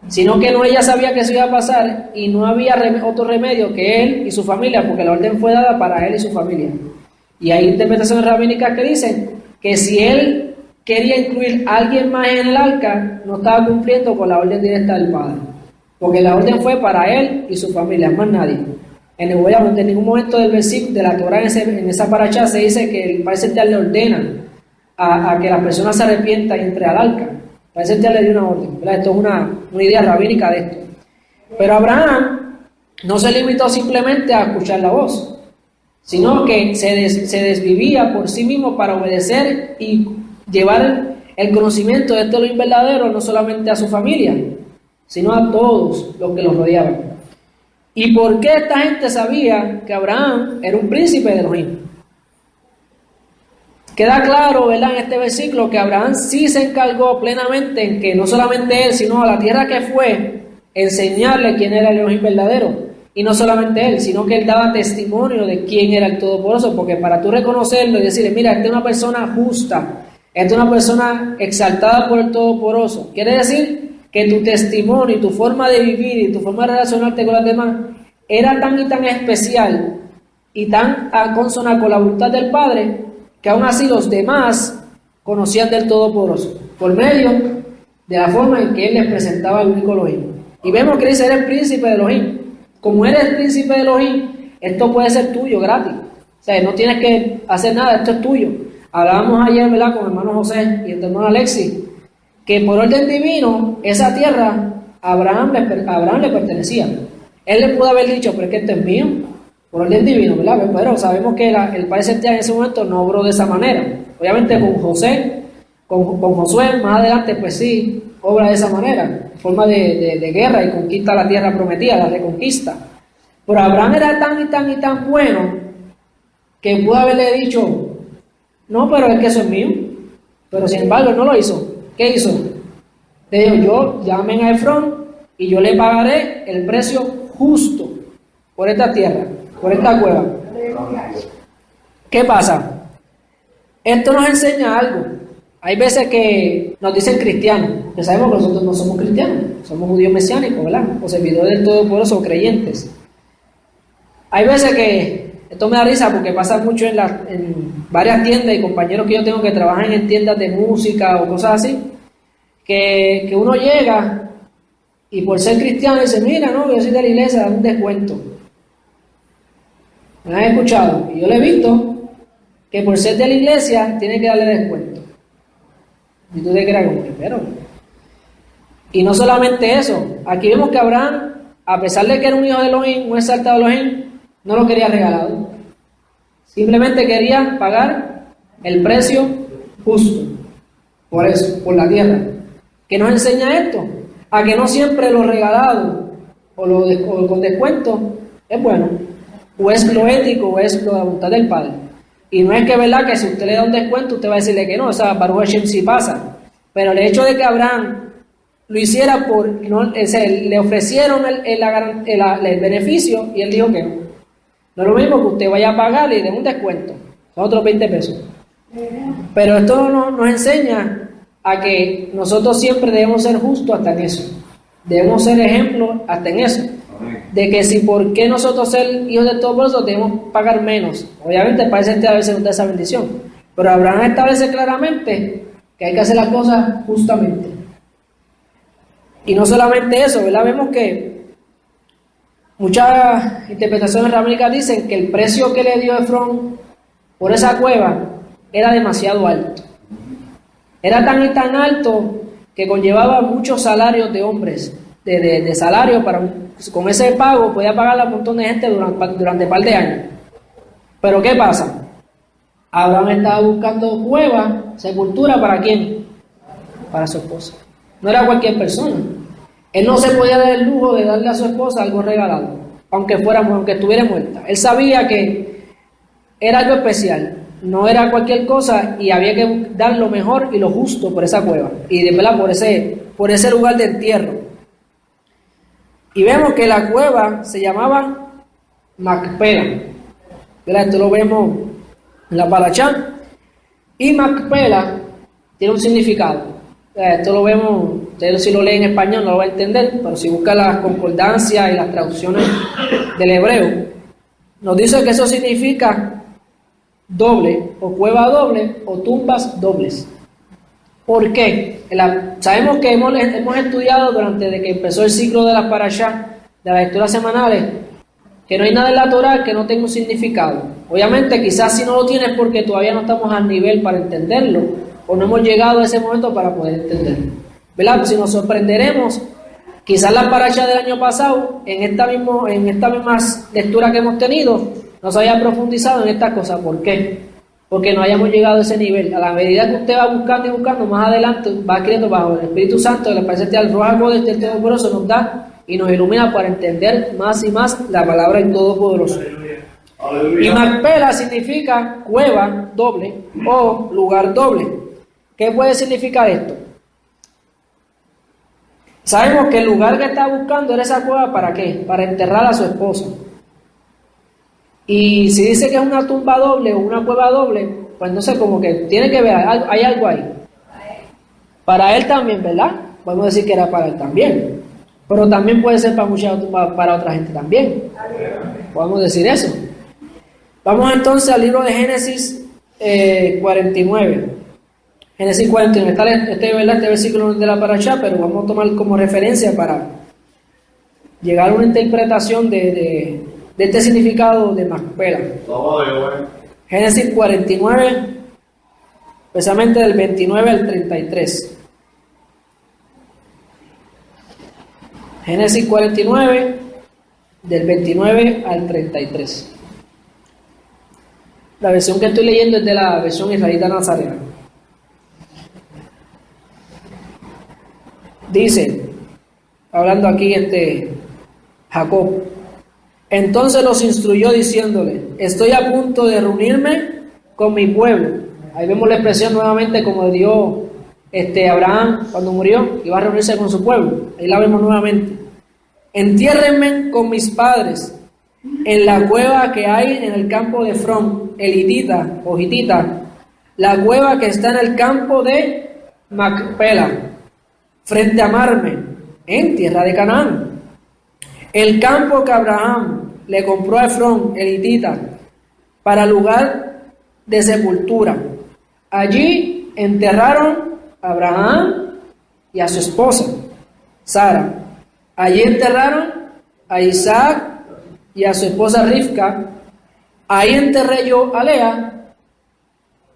sino que Noé ya sabía que eso iba a pasar y no había otro remedio que él y su familia, porque la orden fue dada para él y su familia. Y hay interpretaciones rabínicas que dicen que si él quería incluir a alguien más en el arca, no estaba cumpliendo con la orden directa del Padre, porque la orden fue para él y su familia, más nadie. En ningún momento del versículo de la Torah en esa parashá se dice que el Padre Celestial le ordena a que la persona se arrepienta y entre al arca. Padre Celestial le dio una orden, ¿verdad? Esto es una idea rabínica de esto. Pero Abraham no se limitó simplemente a escuchar la voz, sino que se desvivía por sí mismo para obedecer y llevar el conocimiento de este Elohim verdadero no solamente a su familia, sino a todos los que los rodeaban. ¿Y por qué esta gente sabía que Abraham era un príncipe de Elohim? Queda claro, ¿verdad?, en este versículo que Abraham sí se encargó plenamente en que no solamente él, sino a la tierra que fue, enseñarle quién era el Elohim verdadero. Y no solamente él, sino que él daba testimonio de quién era el Todopoderoso, porque para tú reconocerlo y decirle, mira, esta es una persona justa, esta es una persona exaltada por el Todopoderoso, quiere decir que tu testimonio y tu forma de vivir y tu forma de relacionarte con los demás era tan y tan especial y tan a consona con la voluntad del Padre, que aún así los demás conocían del Todopoderoso, por medio de la forma en que él les presentaba el único Elohim. Y vemos que dice, eres príncipe de Elohim. Como eres príncipe de Elohim, esto puede ser tuyo gratis. O sea, no tienes que hacer nada, esto es tuyo. Hablábamos ayer, ¿verdad?, con el hermano José y el hermano Alexis, que por orden divino, esa tierra a Abraham le pertenecía. Él le pudo haber dicho, pero es que esto es mío, por orden divino, ¿verdad? Pero sabemos que el Padre Celestial en ese momento no obró de esa manera. Obviamente con José, con Josué, más adelante, pues sí, obra de esa manera, en forma de guerra y conquista la tierra prometida, la reconquista. Pero Abraham era tan y tan bueno que pudo haberle dicho, no, pero es que eso es mío. Pero sin embargo no lo hizo. ¿Qué hizo? Le dijo, yo llamen a Efrón y yo le pagaré el precio justo por esta tierra, por esta cueva. ¿Qué pasa? Esto nos enseña algo. Hay veces que nos dicen cristianos, que sabemos que nosotros no somos cristianos, somos judíos mesiánicos, ¿verdad? O servidores del Todopoderoso, creyentes. Hay veces que, esto me da risa porque pasa mucho en varias tiendas y compañeros que yo tengo que trabajan en tiendas de música o cosas así, que uno llega y por ser cristiano dice, mira, no, yo soy de la iglesia, dame un descuento. ¿Me han escuchado? Y yo le he visto que por ser de la iglesia tiene que darle descuento. Y tú te quedas como que, pero... Y no solamente eso, aquí vemos que Abraham, a pesar de que era un hijo de Elohim, un exaltado de Elohim, no lo quería regalado. Simplemente quería pagar el precio justo. Por eso, por la tierra. ¿Qué nos enseña esto? A que no siempre lo regalado o con descuento es bueno. O es lo ético o es la voluntad del Padre. Y no es que, ¿verdad?, que si usted le da un descuento, usted va a decirle que no, o sea, Baruch Hashem sí pasa. Pero el hecho de que Abraham lo hiciera le ofrecieron el beneficio y él dijo que no. No es lo mismo que usted vaya a pagarle y le dé un descuento, son otros 20 pesos. Pero esto nos enseña a que nosotros siempre debemos ser justos hasta en eso. Debemos ser ejemplos hasta en eso. De que si por qué nosotros ser hijos de Todopoderoso debemos pagar menos. Obviamente para ese a veces nos da esa bendición. Pero Abraham establece claramente que hay que hacer las cosas justamente. Y no solamente eso, ¿verdad? Vemos que muchas interpretaciones rabínicas dicen que el precio que le dio Efrón por esa cueva era demasiado alto. Era tan y tan alto que conllevaba muchos salarios de hombres, de salario con ese pago podía pagarle a un montón de gente durante un par de años. Pero ¿qué pasa? Abraham estaba buscando cueva, sepultura, ¿para quién? Para su esposa. No era cualquier persona. Él no se podía dar el lujo de darle a su esposa algo regalado, aunque estuviera muerta. Él sabía que era algo especial, no era cualquier cosa y había que dar lo mejor y lo justo por esa cueva y de verdad por ese lugar de entierro. Y vemos que la cueva se llamaba Macpela. Esto lo vemos en la Parashá. Y Macpela tiene un significado. Esto lo vemos, ustedes si lo leen en español no lo va a entender, pero si busca las concordancias y las traducciones del hebreo, nos dice que eso significa doble, o cueva doble, o tumbas dobles. ¿Por qué? Sabemos que hemos estudiado desde que empezó el ciclo de las Parashá, de las lecturas semanales, que no hay nada en la Torá que no tenga un significado. Obviamente, quizás si no lo tienes porque todavía no estamos al nivel para entenderlo, o no hemos llegado a ese momento para poder entenderlo. ¿Verdad? Pues si nos sorprenderemos, quizás la Parashá del año pasado, en esta misma lectura que hemos tenido, no se haya profundizado en estas cosas. ¿Por qué? Porque no hayamos llegado a ese nivel. A la medida que usted va buscando y buscando, más adelante va adquiriendo bajo el Espíritu Santo, la presencia del Ruach HaKodesh del Todopoderoso nos da y nos ilumina para entender más y más la palabra del Todopoderoso. Y Macpela significa cueva doble o lugar doble. ¿Qué puede significar esto? Sabemos que el lugar que está buscando era esa cueva, ¿para qué? Para enterrar a su esposa. Y si dice que es una tumba doble o una cueva doble, pues no sé, como que tiene que ver, hay algo ahí. Para él también, ¿verdad? Podemos decir que era para él también. Pero también puede ser para otra gente también. Podemos decir eso. Vamos entonces al libro de Génesis 49. Génesis 49. Está este versículo de la Parashá, pero vamos a tomar como referencia para llegar a una interpretación de este significado de Macpela. Génesis 49, precisamente del 29 al 33. Génesis 49, del 29 al 33. La versión que estoy leyendo es de la versión israelita nazarena. Dice, hablando aquí Jacob, entonces los instruyó diciéndole, estoy a punto de reunirme con mi pueblo. Ahí vemos la expresión nuevamente como dio Abraham cuando murió, iba a reunirse con su pueblo. Ahí la vemos nuevamente. Entiérrenme con mis padres en la cueva que hay en el campo de Efrón, el hitita o hitita, la cueva que está en el campo de Macpela, frente a Marme, en tierra de Canaán. El campo que Abraham le compró a Efrón, el hitita, para lugar de sepultura. Allí enterraron a Abraham y a su esposa, Sara. Allí enterraron a Isaac y a su esposa Rivka. Ahí enterré yo a Lea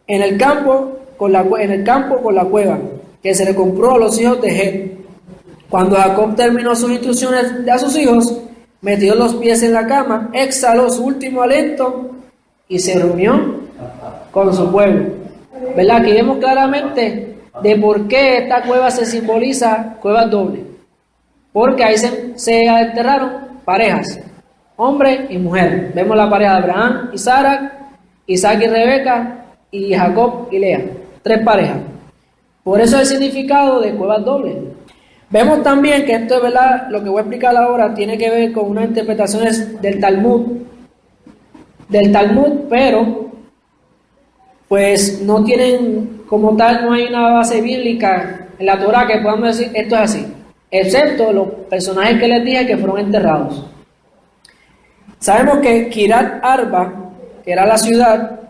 en el campo con la cueva que se le compró a los hijos de Het. Cuando Jacob terminó sus instrucciones a sus hijos, metió los pies en la cama, exhaló su último aliento y se reunió con su pueblo. ¿Verdad? Aquí vemos claramente de por qué esta cueva se simboliza cueva doble. Porque ahí se enterraron parejas, hombre y mujer. Vemos la pareja de Abraham y Sara, Isaac y Rebeca, y Jacob y Lea. 3 parejas. Por eso el significado de cuevas dobles. Vemos también que esto es verdad, lo que voy a explicar ahora tiene que ver con unas interpretaciones del Talmud, pero pues no tienen como tal, no hay una base bíblica en la Torá que podamos decir esto es así, excepto los personajes que les dije que fueron enterrados. Sabemos que Kirat Arba, que era la ciudad,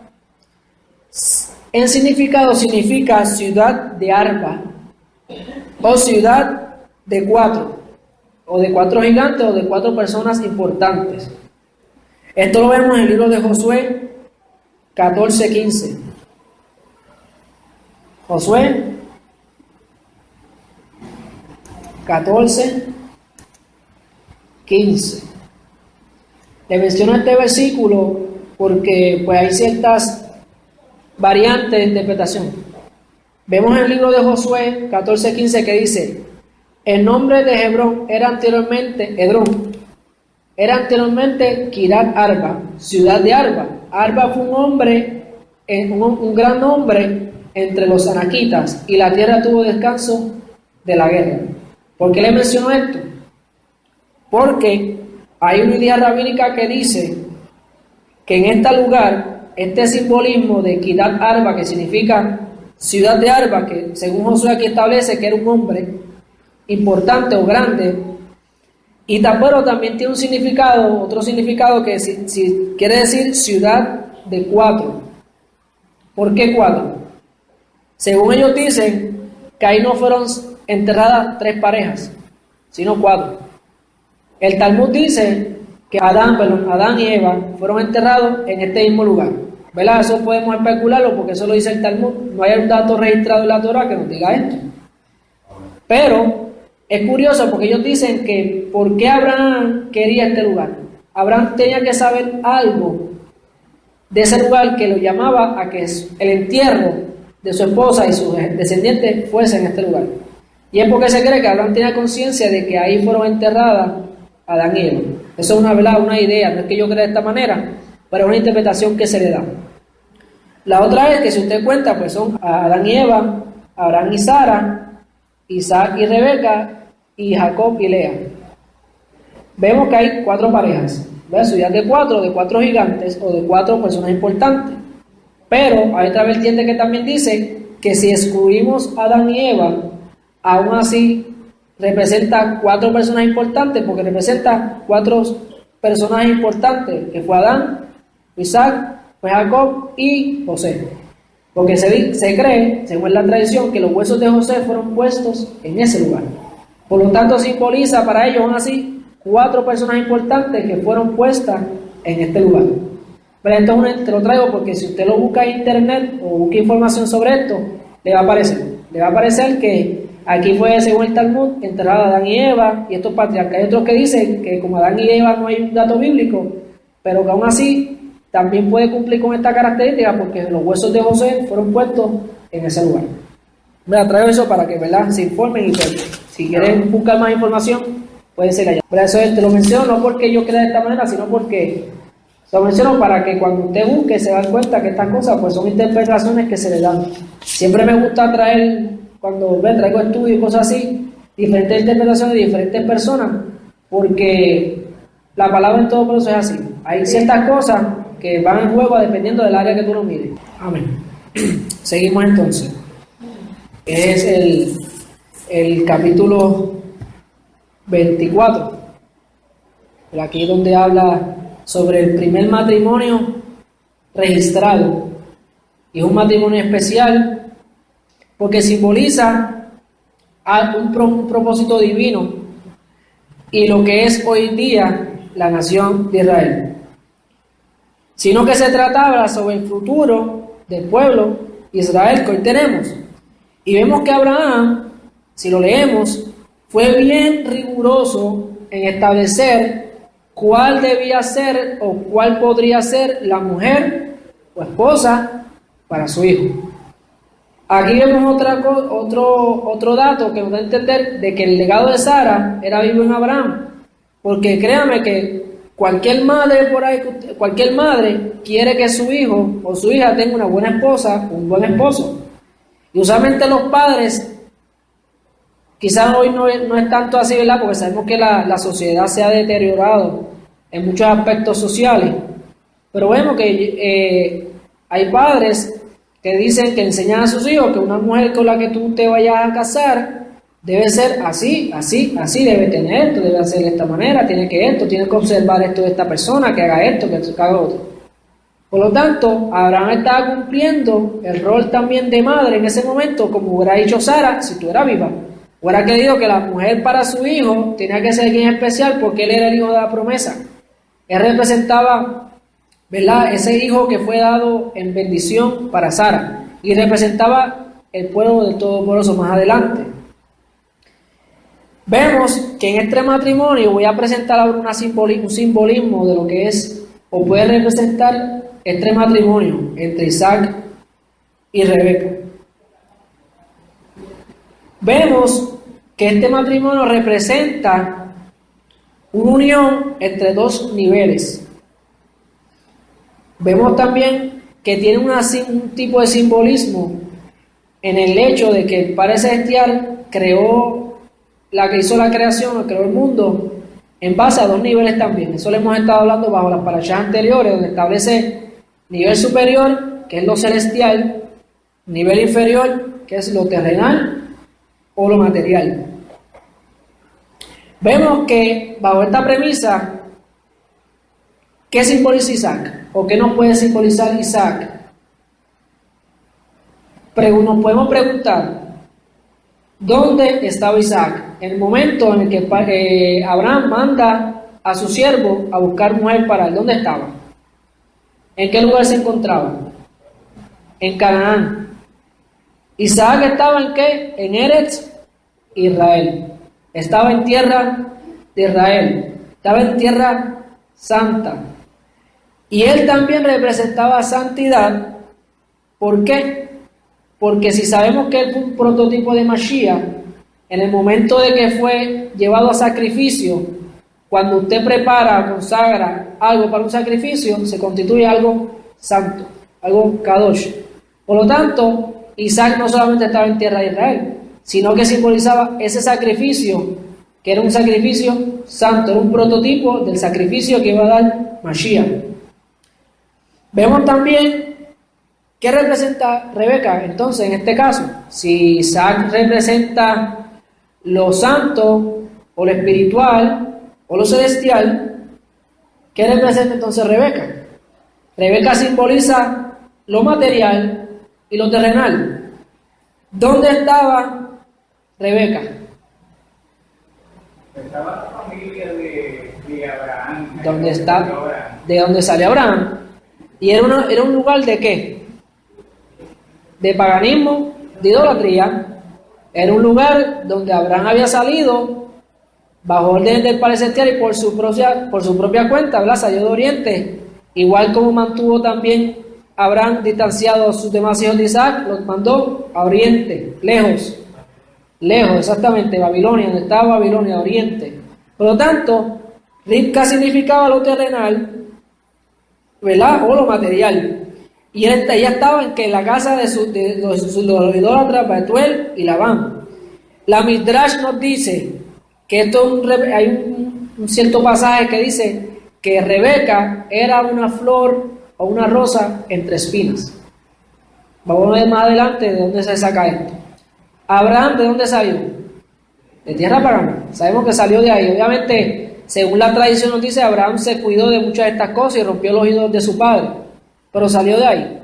en significado significa ciudad de Arba o ciudad de 4, o de 4 gigantes o de 4 personas importantes. Esto lo vemos en el libro de Josué 14:15. Josué 14:15. Le menciono este versículo porque pues hay ciertas variantes de interpretación. Vemos en el libro de Josué 14:15 que dice, el nombre de Hebrón era anteriormente Kirat Arba, ciudad de Arba. Arba fue un gran nombre entre los anaquitas y la tierra tuvo descanso de la guerra. ¿Por qué le menciono esto? Porque hay una idea rabínica que dice que en este lugar, este simbolismo de Kirat Arba, que significa ciudad de Arba, que según Josué aquí establece que era un hombre importante o grande, y pero también tiene un significado, otro significado que si quiere decir ciudad de 4. ¿Por qué 4? Según ellos dicen que ahí no fueron enterradas 3 parejas, sino 4. El Talmud dice que Adán y Eva fueron enterrados en este mismo lugar. ¿Verdad? Eso podemos especularlo porque eso lo dice el Talmud. No hay un dato registrado en la Torá que nos diga esto. Pero es curioso porque ellos dicen que ¿por qué Abraham quería este lugar? Abraham tenía que saber algo de ese lugar que lo llamaba a que el entierro de su esposa y sus descendientes fuese en este lugar. Y es porque se cree que Abraham tenía conciencia de que ahí fueron enterradas Adán y Eva. Eso es una verdad, una idea, no es que yo crea de esta manera, pero es una interpretación que se le da. La otra es que si usted cuenta, pues son Adán y Eva, Abraham y Sara, Isaac y Rebeca, y Jacob y Lea. Vemos que hay 4 parejas, ¿ves? Ciudad de 4 gigantes o de 4 personas importantes. Pero hay otra vertiente que también dice que si excluimos a Adán y Eva, aún así representa 4 personas importantes, porque representa 4 personajes importantes, que fue Adán, Isaac, fue Jacob y José. Porque se cree, según la tradición, que los huesos de José fueron puestos en ese lugar. Por lo tanto, simboliza para ellos, aún así, 4 personas importantes que fueron puestas en este lugar. Pero entonces te lo traigo porque si usted lo busca en internet o busca información sobre esto, le va a aparecer. Le va a aparecer que aquí fue, según el Talmud, enterrada Adán y Eva y estos patriarcas. Hay otros que dicen que como Adán y Eva no hay un dato bíblico, pero que aún así también puede cumplir con esta característica porque los huesos de José fueron puestos en ese lugar. Me traigo eso para que, ¿verdad?, se informen y pues, Si quieren buscar más información, pueden ser allá. Por eso te lo menciono, no porque yo crea de esta manera, sino porque lo menciono para que cuando usted busque se dan cuenta que estas cosas pues son interpretaciones que se le dan. Siempre me gusta traer, cuando traigo estudios y cosas así, diferentes interpretaciones de diferentes personas, porque la palabra en todo proceso es así. Hay ciertas cosas que van en juego dependiendo del área que tú lo mires. Amén. Seguimos entonces. Es el capítulo 24. Aquí donde habla sobre el primer matrimonio registrado. Y es un matrimonio especial porque simboliza un propósito divino y lo que es hoy día la nación de Israel. Sino que se trataba sobre el futuro del pueblo Israel que hoy tenemos. Y vemos que Abraham, si lo leemos, fue bien riguroso en establecer cuál debía ser o cuál podría ser la mujer o esposa para su hijo. Aquí vemos otro dato que nos da a entender de que el legado de Sara era vivo en Abraham, porque créame que cualquier madre por ahí, cualquier madre quiere que su hijo o su hija tenga una buena esposa o un buen esposo. Y usualmente los padres, quizás hoy no es tanto así, ¿verdad? Porque sabemos que la sociedad se ha deteriorado en muchos aspectos sociales, pero vemos que hay padres que dicen que enseñan a sus hijos que una mujer con la que tú te vayas a casar debe ser así, debe tener esto, debe hacer de esta manera, tiene que observar esto de esta persona, que haga esto, que haga otro. Por lo tanto, Abraham estaba cumpliendo el rol también de madre en ese momento, como hubiera dicho Sara, si tú eras viva. Hubiera querido que la mujer para su hijo tenía que ser alguien especial porque él era el hijo de la promesa. Él representaba, ¿verdad?, ese hijo que fue dado en bendición para Sara y representaba el pueblo del Todopoderoso más adelante. Vemos que en este matrimonio voy a presentar ahora un simbolismo de lo que es o puede representar este matrimonio entre Isaac y Rebeca. Vemos que este matrimonio representa una unión entre dos niveles. Vemos también que tiene un tipo de simbolismo en el hecho de que el Padre Celestial hizo la creación, o creó el mundo en base a dos niveles también. Eso lo hemos estado hablando bajo las parashas anteriores, donde establece nivel superior, que es lo celestial, nivel inferior, que es lo terrenal o lo material. Vemos que bajo esta premisa, ¿qué simboliza Isaac? ¿O qué nos puede simbolizar Isaac? Nos podemos preguntar, ¿dónde estaba Isaac? En el momento en el que Abraham manda a su siervo a buscar mujer para él, ¿dónde estaba? ¿En qué lugar se encontraba? En Canaán. Isaac estaba ¿en qué? En Eretz Israel. Estaba en tierra de Israel. Estaba en tierra santa. Y él también representaba santidad. ¿Por qué? Porque si sabemos que él fue un prototipo de Mashiach, en el momento de que fue llevado a sacrificio, cuando usted prepara, consagra algo para un sacrificio, se constituye algo santo, algo kadosh. Por lo tanto, Isaac no solamente estaba en tierra de Israel, sino que simbolizaba ese sacrificio, que era un sacrificio santo, era un prototipo del sacrificio que iba a dar Mashiach. Vemos también qué representa Rebeca. Entonces, en este caso, si Isaac representa lo santo o lo espiritual o lo celestial, ¿qué representa entonces Rebeca? Rebeca simboliza lo material y lo terrenal. ¿Dónde estaba Rebeca? Estaba la familia de Abraham. De donde sale Abraham. ¿Y era un lugar de qué? De paganismo, de idolatría. Era un lugar donde Abraham había salido bajo orden del Padre Celestial y por su propia cuenta, ¿verdad? Salió de Oriente, igual como mantuvo también Abraham distanciado a sus demás hijos de Isaac, los mandó a Oriente, lejos. lejos, exactamente, Babilonia, donde estaba Babilonia, Oriente. Por lo tanto, Rivka significaba lo terrenal, ¿verdad? O lo material. Y ella estaba en la casa de los idólatras Betuel y Labán. La Midrash nos dice que hay un cierto pasaje que dice que Rebeca era una flor o una rosa entre espinas. Vamos a ver más adelante de dónde se saca esto. Abraham, ¿de dónde salió? De tierra pagana. Sabemos que salió de ahí. Obviamente, según la tradición nos dice, Abraham se cuidó de muchas de estas cosas y rompió los ídolos de su padre. Pero salió de ahí.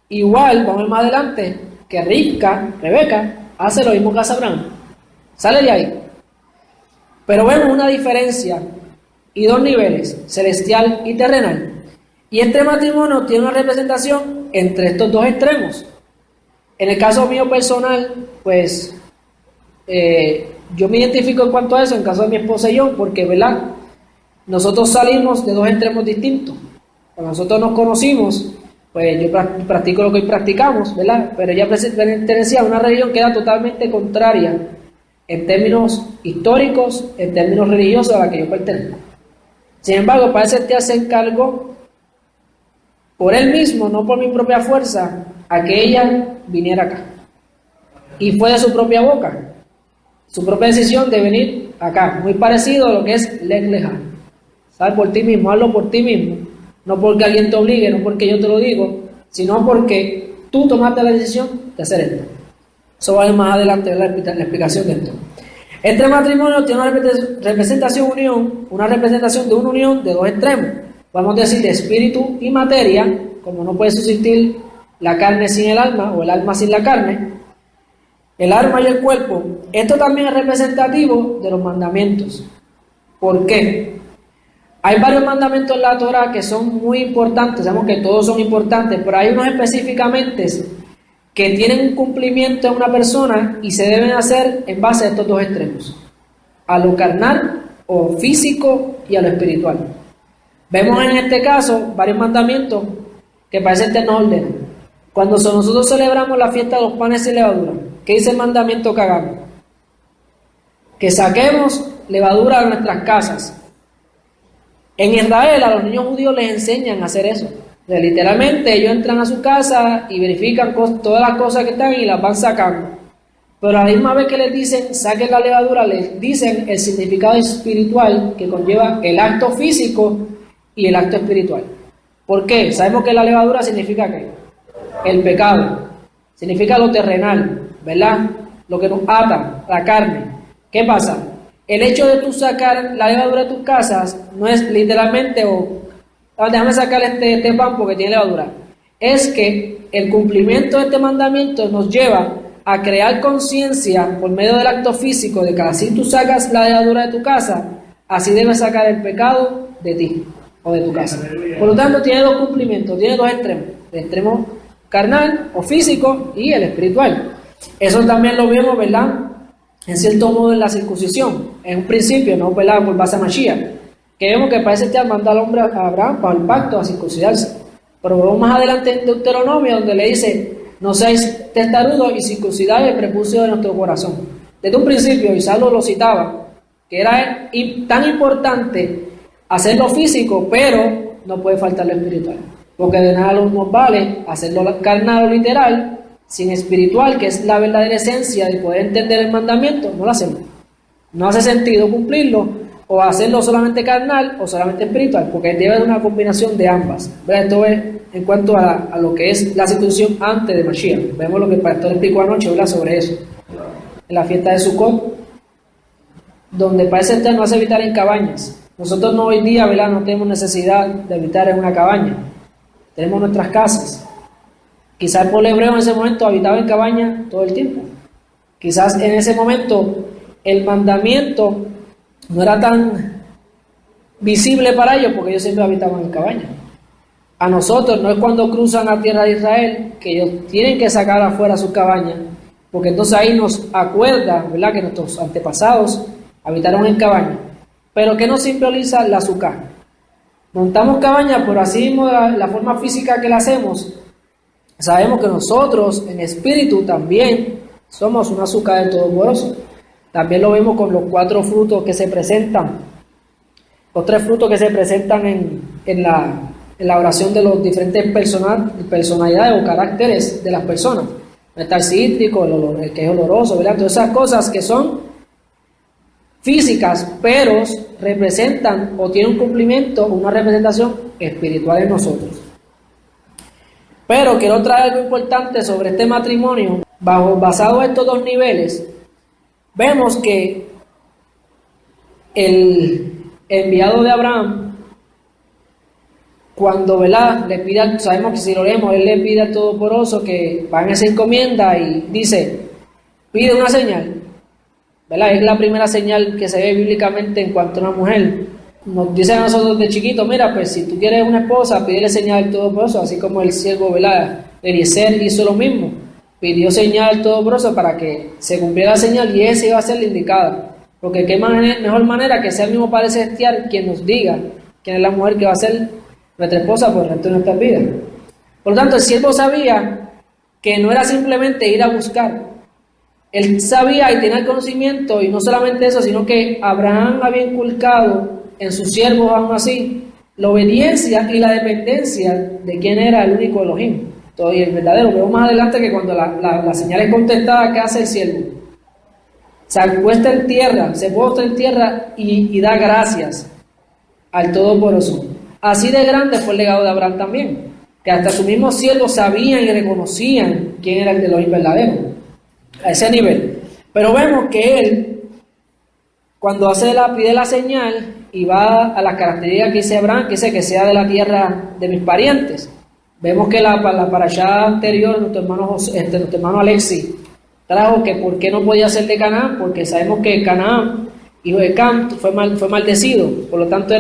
Igual, vamos a ver más adelante, que Rebeca, hace lo mismo que hace Abraham. Sale de ahí. Pero vemos una diferencia y dos niveles, celestial y terrenal. Y este matrimonio tiene una representación entre estos dos extremos. En el caso mío personal, pues yo me identifico en cuanto a eso, en caso de mi esposa y yo, porque, ¿verdad? Nosotros salimos de dos extremos distintos. Cuando nosotros nos conocimos, pues yo practico lo que hoy practicamos, ¿verdad? Pero ella pertenecía a una religión que era totalmente contraria en términos históricos, en términos religiosos a la que yo pertenezco. Sin embargo, parece que se encargó por él mismo, no por mi propia fuerza, a que ella viniera acá. Y fue de su propia boca, su propia decisión de venir acá. Muy parecido a lo que es Lech Lecha. ¿Sabes? Por ti mismo, hazlo por ti mismo. No porque alguien te obligue, no porque yo te lo digo, sino porque tú tomaste la decisión de hacer esto. Eso va a ver más adelante la explicación de esto. Este matrimonio tiene una representación una representación de una unión de dos extremos. Podemos decir de espíritu y materia, como no puede subsistir la carne sin el alma o el alma sin la carne, el alma y el cuerpo. Esto también es representativo de los mandamientos. ¿Por qué? Hay varios mandamientos en la Torah que son muy importantes, sabemos que todos son importantes, pero hay unos específicamente que tienen un cumplimiento en una persona y se deben hacer en base a estos dos extremos, a lo carnal o físico y a lo espiritual. Vemos en este caso varios mandamientos que parecen tener orden. Cuando nosotros celebramos la fiesta de los panes sin levadura, ¿qué dice el mandamiento que hagamos? Que saquemos levadura de nuestras casas. En Israel a los niños judíos les enseñan a hacer eso. O sea, literalmente ellos entran a su casa y verifican todas las cosas que están y las van sacando. Pero a la misma vez que les dicen saquen la levadura, les dicen el significado espiritual que conlleva el acto físico y el acto espiritual. ¿Por qué? Sabemos que la levadura significa ¿qué? El pecado. Significa lo terrenal, ¿verdad? Lo que nos ata, la carne. ¿Qué pasa? El hecho de tú sacar la levadura de tus casas no es literalmente déjame sacar este pan porque tiene levadura. Es que el cumplimiento de este mandamiento nos lleva a crear conciencia por medio del acto físico de que así tú sacas la levadura de tu casa, así debes sacar el pecado de ti o de tu casa. Por lo tanto, tiene dos cumplimientos, tiene dos extremos. El extremo carnal o físico y el espiritual. Eso también lo vemos, ¿verdad? En cierto modo en la circuncisión, en un principio, no, ¿verdad? Por base a Mashiach, que vemos que parece que manda al hombre a Abraham para el pacto a circuncidarse. Pero vemos más adelante en Deuteronomio donde le dice, no seáis testarudos y circuncidáis el prepucio de nuestro corazón. Desde un principio, Isaac lo citaba, que era tan importante hacerlo físico, pero no puede faltar lo espiritual. Porque de nada nos vale hacerlo carnal o literal, sin espiritual, que es la verdadera esencia de poder entender el mandamiento, no lo hacemos. No hace sentido cumplirlo o hacerlo solamente carnal o solamente espiritual, porque debe haber una combinación de ambas. ¿Verdad? Esto es en cuanto a lo que es la circuncisión antes de Mashiach. Vemos lo que el pastor explicó anoche, ¿verdad? Sobre eso. En la fiesta de Sukkot, donde parece que no hace habitar en cabañas. Nosotros no hoy día, ¿verdad? No tenemos necesidad de habitar en una cabaña. Tenemos nuestras casas. Quizás el pueblo hebreo en ese momento habitaba en cabaña todo el tiempo. Quizás en ese momento el mandamiento no era tan visible para ellos porque ellos siempre habitaban en cabaña. A nosotros no es cuando cruzan la tierra de Israel que ellos tienen que sacar afuera sus cabañas, porque entonces ahí nos acuerda, ¿verdad?, que nuestros antepasados habitaron en cabaña. Pero ¿qué nos simboliza la azúcar? Montamos cabaña, pero así mismo la forma física que la hacemos, sabemos que nosotros en espíritu también Somos un azúcar del Todopoderoso. También lo vemos con los 4 frutos que se presentan, los 3 frutos que se presentan en la oración de los diferentes personalidades o caracteres de las personas. Está el cítrico, el que es oloroso, ¿verdad? Todas esas cosas que son físicas, pero representan o tienen un cumplimiento, una representación espiritual en nosotros. Pero quiero traer algo importante sobre este matrimonio. Basado en estos 2 niveles, vemos que el enviado de Abraham, cuando, ¿verdad?, le pide, sabemos que si lo leemos, él le pide al Todopoderoso que va en esa encomienda y dice, pide una señal, ¿verdad? Es la primera señal que se ve bíblicamente en cuanto a una mujer. Nos dicen a nosotros de chiquitos, mira, pues si tú quieres una esposa, pídele señal al Todopoderoso, así como el siervo, ¿verdad?, Eliezer hizo lo mismo, pidió señal al Todopoderoso para que se cumpliera la señal y esa iba a ser la indicada. Porque qué mejor manera que sea el mismo Padre Celestial quien nos diga quién es la mujer que va a ser nuestra esposa por el resto de nuestras vidas. Por lo tanto, el siervo sabía que no era simplemente ir a buscar. Él sabía y tenía el conocimiento, y no solamente eso, sino que Abraham había inculcado en sus siervos aún así la obediencia y la dependencia de quién era el único Elohim. Y el verdadero. Vemos más adelante que cuando la señal es contestada, ¿qué hace el siervo? Se acuesta en tierra, se postra en tierra y da gracias al Todopoderoso. Así de grande fue el legado de Abraham también, que hasta sus mismos siervos sabían y reconocían quién era el Elohim verdadero, a ese nivel. Pero vemos que él, cuando pide la señal y va a las características que dice Abraham, que dice que sea de la tierra de mis parientes. Vemos que la parashá anterior, nuestro hermano Alexi, trajo que por qué no podía ser de Canaán, porque sabemos que Canaán, hijo de Cam, fue maldecido, por lo tanto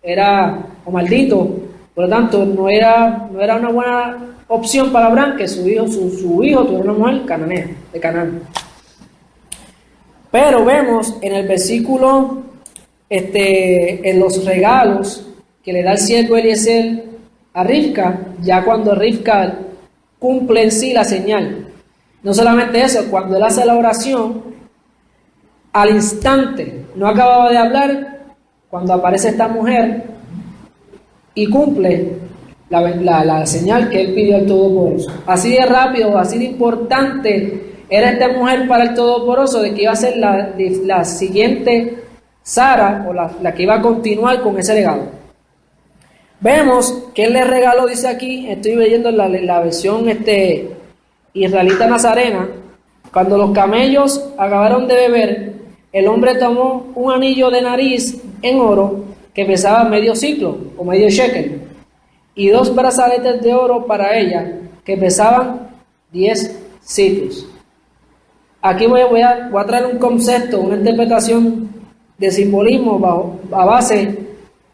era o maldito, por lo tanto no era una buena opción para Abraham que su hijo tuviera una mujer cananea, de Canaán. Pero vemos en el versículo, en los regalos que le da el siervo Eliezer a Rivka, ya cuando Rivka cumple en sí la señal. No solamente eso, cuando él hace la oración, al instante, no acababa de hablar, cuando aparece esta mujer y cumple la señal que él pidió al Todopoderoso. Así de rápido, así de importante era esta mujer para el Todopoderoso, de que iba a ser la siguiente Sara, o la que iba a continuar con ese legado. Vemos que él le regaló, dice aquí, estoy leyendo la versión israelita nazarena, cuando los camellos acabaron de beber, el hombre tomó un anillo de nariz en oro que pesaba medio ciclo o medio shekel, y 2 brazaletes de oro para ella que pesaban 10 ciclos. Aquí voy a traer un concepto, una interpretación de simbolismo a base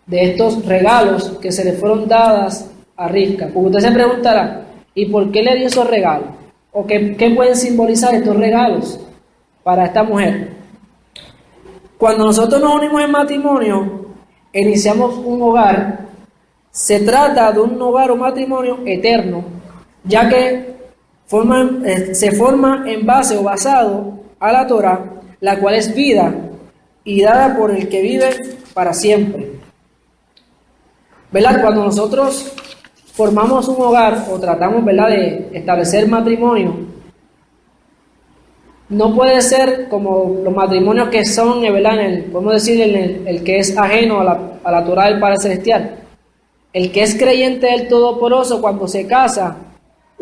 de estos regalos que se le fueron dadas a Rivka. Porque usted se preguntará, ¿y por qué le dio esos regalos? ¿O qué pueden simbolizar estos regalos para esta mujer? Cuando nosotros nos unimos en matrimonio, iniciamos un hogar, se trata de un hogar o matrimonio eterno, ya que se forma en base o basado a la Torah, la cual es vida y dada por el que vive para siempre. ¿Verdad? Cuando nosotros formamos un hogar o tratamos, ¿verdad?, de establecer matrimonio, no puede ser como los matrimonios que son, ¿verdad?, podemos decir, el que es ajeno a la Torah del Padre Celestial. El que es creyente del Todopoderoso, cuando se casa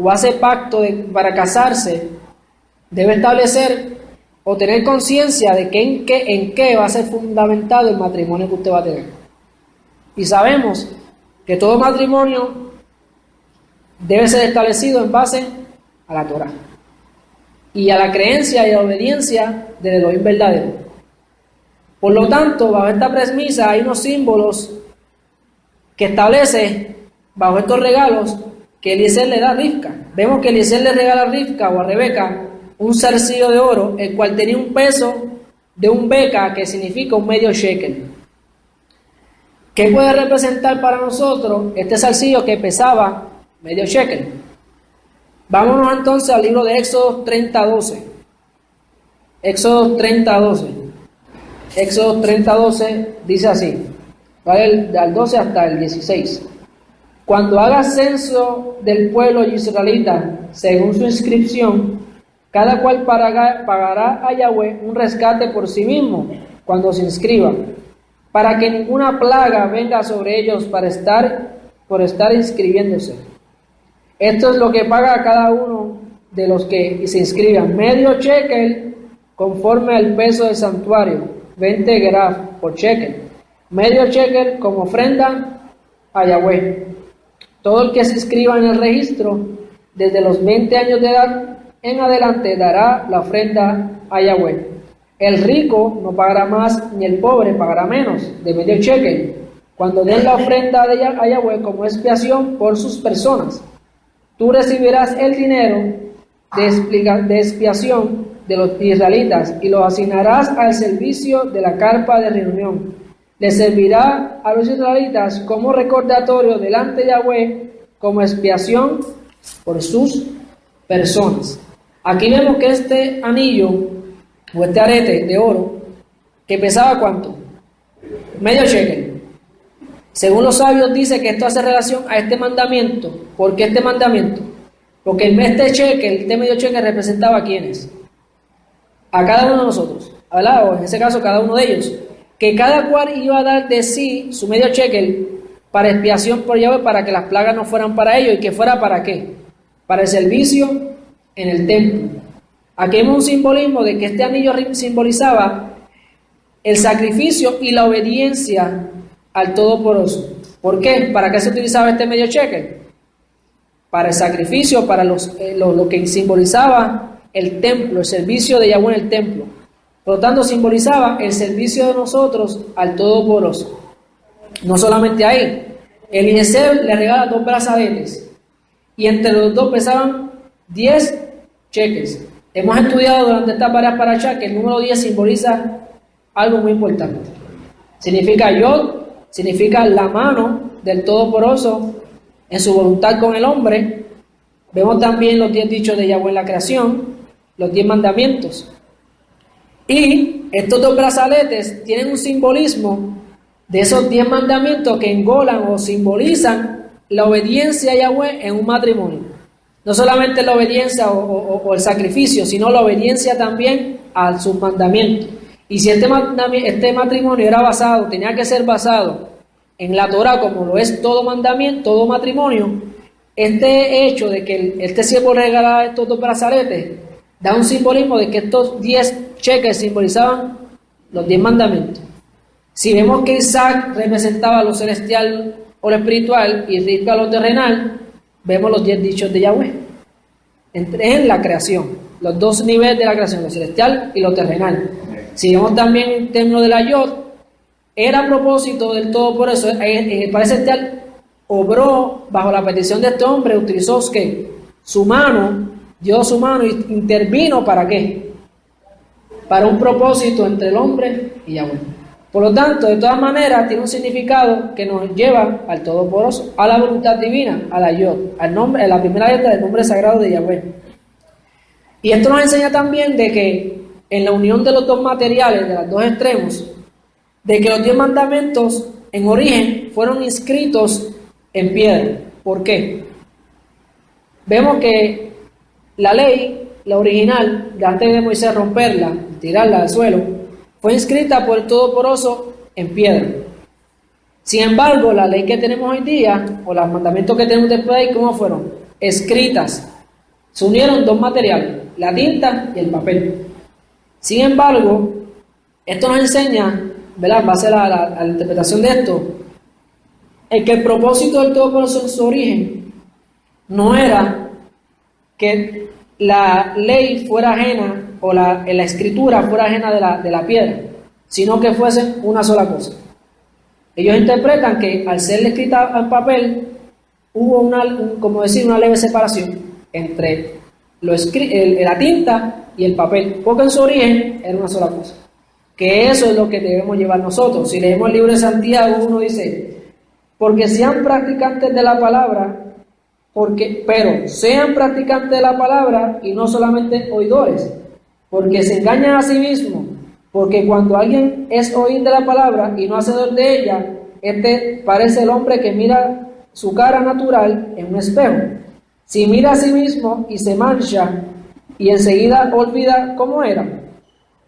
o hace pacto para casarse, debe establecer o tener conciencia de que en qué va a ser fundamentado el matrimonio que usted va a tener. Y sabemos que todo matrimonio debe ser establecido en base a la Torah y a la creencia y a la obediencia del Elohim verdadero. Por lo tanto, bajo esta premisa hay unos símbolos que establece, bajo estos regalos, que Eliezer le da a Rivka. Vemos que Eliezer le regala a Rivka o a Rebeca un zarcillo de oro, el cual tenía un peso de un beca, que significa un medio shekel. ¿Qué puede representar para nosotros este zarcillo que pesaba medio shekel? Vámonos entonces al libro de Éxodo 30:12. Éxodo 30:12. Éxodo 30:12 dice así, ¿vale? Del 12 hasta el 16. Cuando hagas censo del pueblo israelita, según su inscripción, cada cual pagará a Yahweh un rescate por sí mismo cuando se inscriba, para que ninguna plaga venga sobre ellos por estar inscribiéndose. Esto es lo que paga cada uno de los que se inscriban: medio shekel conforme al peso del santuario, 20 geraf por shekel, medio shekel como ofrenda a Yahweh. Todo el que se inscriba en el registro desde los 20 años de edad en adelante dará la ofrenda a Yahweh. El rico no pagará más, ni el pobre pagará menos de medio shekel cuando den la ofrenda a Yahweh como expiación por sus personas. Tú recibirás el dinero de expiación de los israelitas y lo asignarás al servicio de la carpa de reunión. Le servirá a los israelitas como recordatorio delante de Yahweh, como expiación por sus personas. Aquí vemos que este anillo o este arete de oro, que pesaba ¿cuánto? Medio shekel. Según los sabios dice que esto hace relación a este mandamiento. ¿Por qué este mandamiento? Porque este shekel, este medio shekel representaba a quiénes, a cada uno de nosotros, ¿verdad? O en ese caso cada uno de ellos, que cada cual iba a dar de sí su medio shekel para expiación por Yahweh, para que las plagas no fueran para ellos. ¿Y que fuera para qué? Para el servicio en el templo. Aquí vemos un simbolismo de que este anillo simbolizaba el sacrificio y la obediencia al Todopoderoso. ¿Por qué? ¿Para qué se utilizaba este medio shekel? Para el sacrificio, para lo que simbolizaba el templo, el servicio de Yahweh en el templo. Por lo tanto, simbolizaba el servicio de nosotros al Todopoderoso. No solamente ahí, Eliezer le regala 2 brazaletes y entre los dos pesaban 10 shekels. Hemos estudiado durante estas varias parashá que el número 10 simboliza algo muy importante. Significa Yod, significa la mano del Todopoderoso en su voluntad con el hombre. Vemos también los 10 dichos de Yahweh en la creación, los 10 mandamientos. Y estos 2 brazaletes tienen un simbolismo de esos 10 mandamientos que engolan o simbolizan la obediencia a Yahweh en un matrimonio. No solamente la obediencia o el sacrificio, sino la obediencia también a sus mandamientos. Y si este matrimonio era basado, tenía que ser basado en la Torah, como lo es todo mandamiento, todo matrimonio, este hecho de que este siervo regalara estos 2 brazaletes da un simbolismo de que estos 10 shekels simbolizaban los 10 mandamientos. Si vemos que Isaac representaba lo celestial o lo espiritual y Rivka lo terrenal, vemos los 10 dichos de Yahweh en la creación, los 2 niveles de la creación, lo celestial y lo terrenal. Si vemos también en términos de la Yod, era a propósito del todo, por eso el Padre Celestial obró bajo la petición de este hombre, utilizó ¿qué? Su mano, dio su mano y intervino ¿para qué? Para un propósito entre el hombre y Yahweh. Por lo tanto, de todas maneras, tiene un significado que nos lleva al Todopoderoso, a la voluntad divina, a la Yod, al nombre, a la primera letra del nombre sagrado de Yahweh. Y esto nos enseña también de que en la unión de los 2 materiales, de los 2 extremos, de que los 10 mandamientos en origen fueron inscritos en piedra. ¿Por qué? Vemos que la ley, la original, de antes de Moisés romperla, tirarla al suelo, fue inscrita por el Todopoderoso en piedra. Sin embargo, la ley que tenemos hoy día, o los mandamientos que tenemos después de ahí, ¿cómo fueron? Escritas. Se unieron 2 materiales, la tinta y el papel. Sin embargo, esto nos enseña, ¿verdad?, en base a la interpretación de esto, es que el propósito del Todopoderoso en su origen no era que la ley fuera ajena o la escritura fuera ajena de la piedra, sino que fuesen una sola cosa. Ellos interpretan que al ser escrita en papel hubo una leve separación entre la tinta y el papel, porque en su origen era una sola cosa. Que eso es lo que debemos llevar nosotros. Si leemos el libro de Santiago, uno dice: porque sean practicantes de la palabra pero sean practicantes de la palabra y no solamente oidores, porque se engañan a sí mismos, porque cuando alguien es oír de la palabra y no hacedor de ella, este parece el hombre que mira su cara natural en un espejo. Si mira a sí mismo y se mancha, y enseguida olvida cómo era.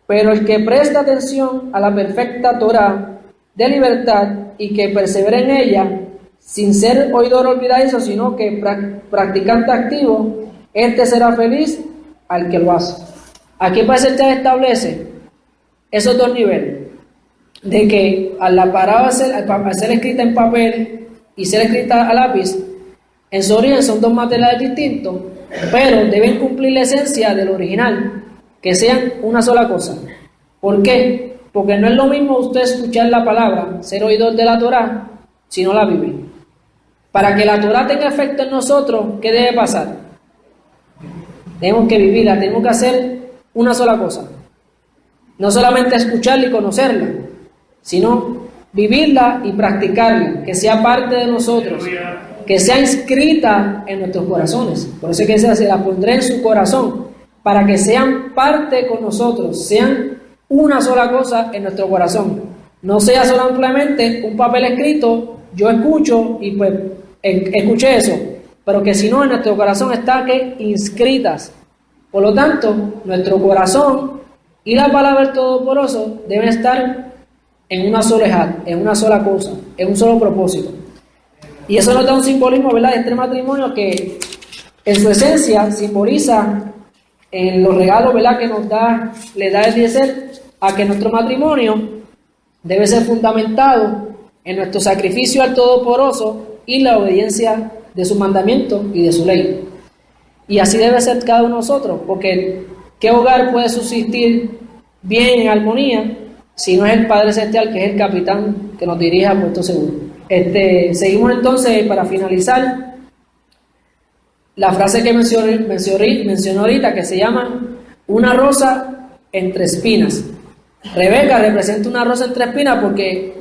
Pero el que presta atención a la perfecta Torá de libertad y que persevera en ella, sin ser oidor olvidadizo, sino que practicante activo, este será feliz al que lo hace. Aquí parece que establece esos dos niveles, de que a la palabra al ser escrita en papel y ser escrita a lápiz, en su origen son dos materiales distintos, pero deben cumplir la esencia del original, que sean una sola cosa. ¿Por qué? Porque no es lo mismo usted escuchar la palabra, ser oidor de la Torá, si no la vive. Para que la Torá tenga efecto en nosotros, ¿qué debe pasar? Tenemos que vivirla, tenemos que hacer una sola cosa. No solamente escucharla y conocerla, sino vivirla y practicarla, que sea parte de nosotros, que sea inscrita en nuestros corazones. Por eso es que se la pondré en su corazón, para que sean parte con nosotros, sean una sola cosa en nuestro corazón. No sea solamente un papel escrito, yo escucho y pues escuché eso, pero que si no en nuestro corazón está que inscritas. Por lo tanto, nuestro corazón y la palabra del Todopoderoso deben estar en una sola en una sola cosa, en un solo propósito. Y eso nos da un simbolismo, ¿verdad?, de este matrimonio que en su esencia simboliza en los regalos, ¿verdad?, que nos da, le da el Eliezer, a que nuestro matrimonio debe ser fundamentado en nuestro sacrificio al Todopoderoso y la obediencia de sus mandamientos y de su ley. Y así debe ser cada uno de nosotros, porque ¿qué hogar puede subsistir bien en armonía si no es el Padre Celestial, que es el capitán que nos dirige a puerto seguro? Seguimos entonces, para finalizar, la frase que mencionó ahorita, que se llama una rosa entre espinas. Rebeca representa una rosa entre espinas,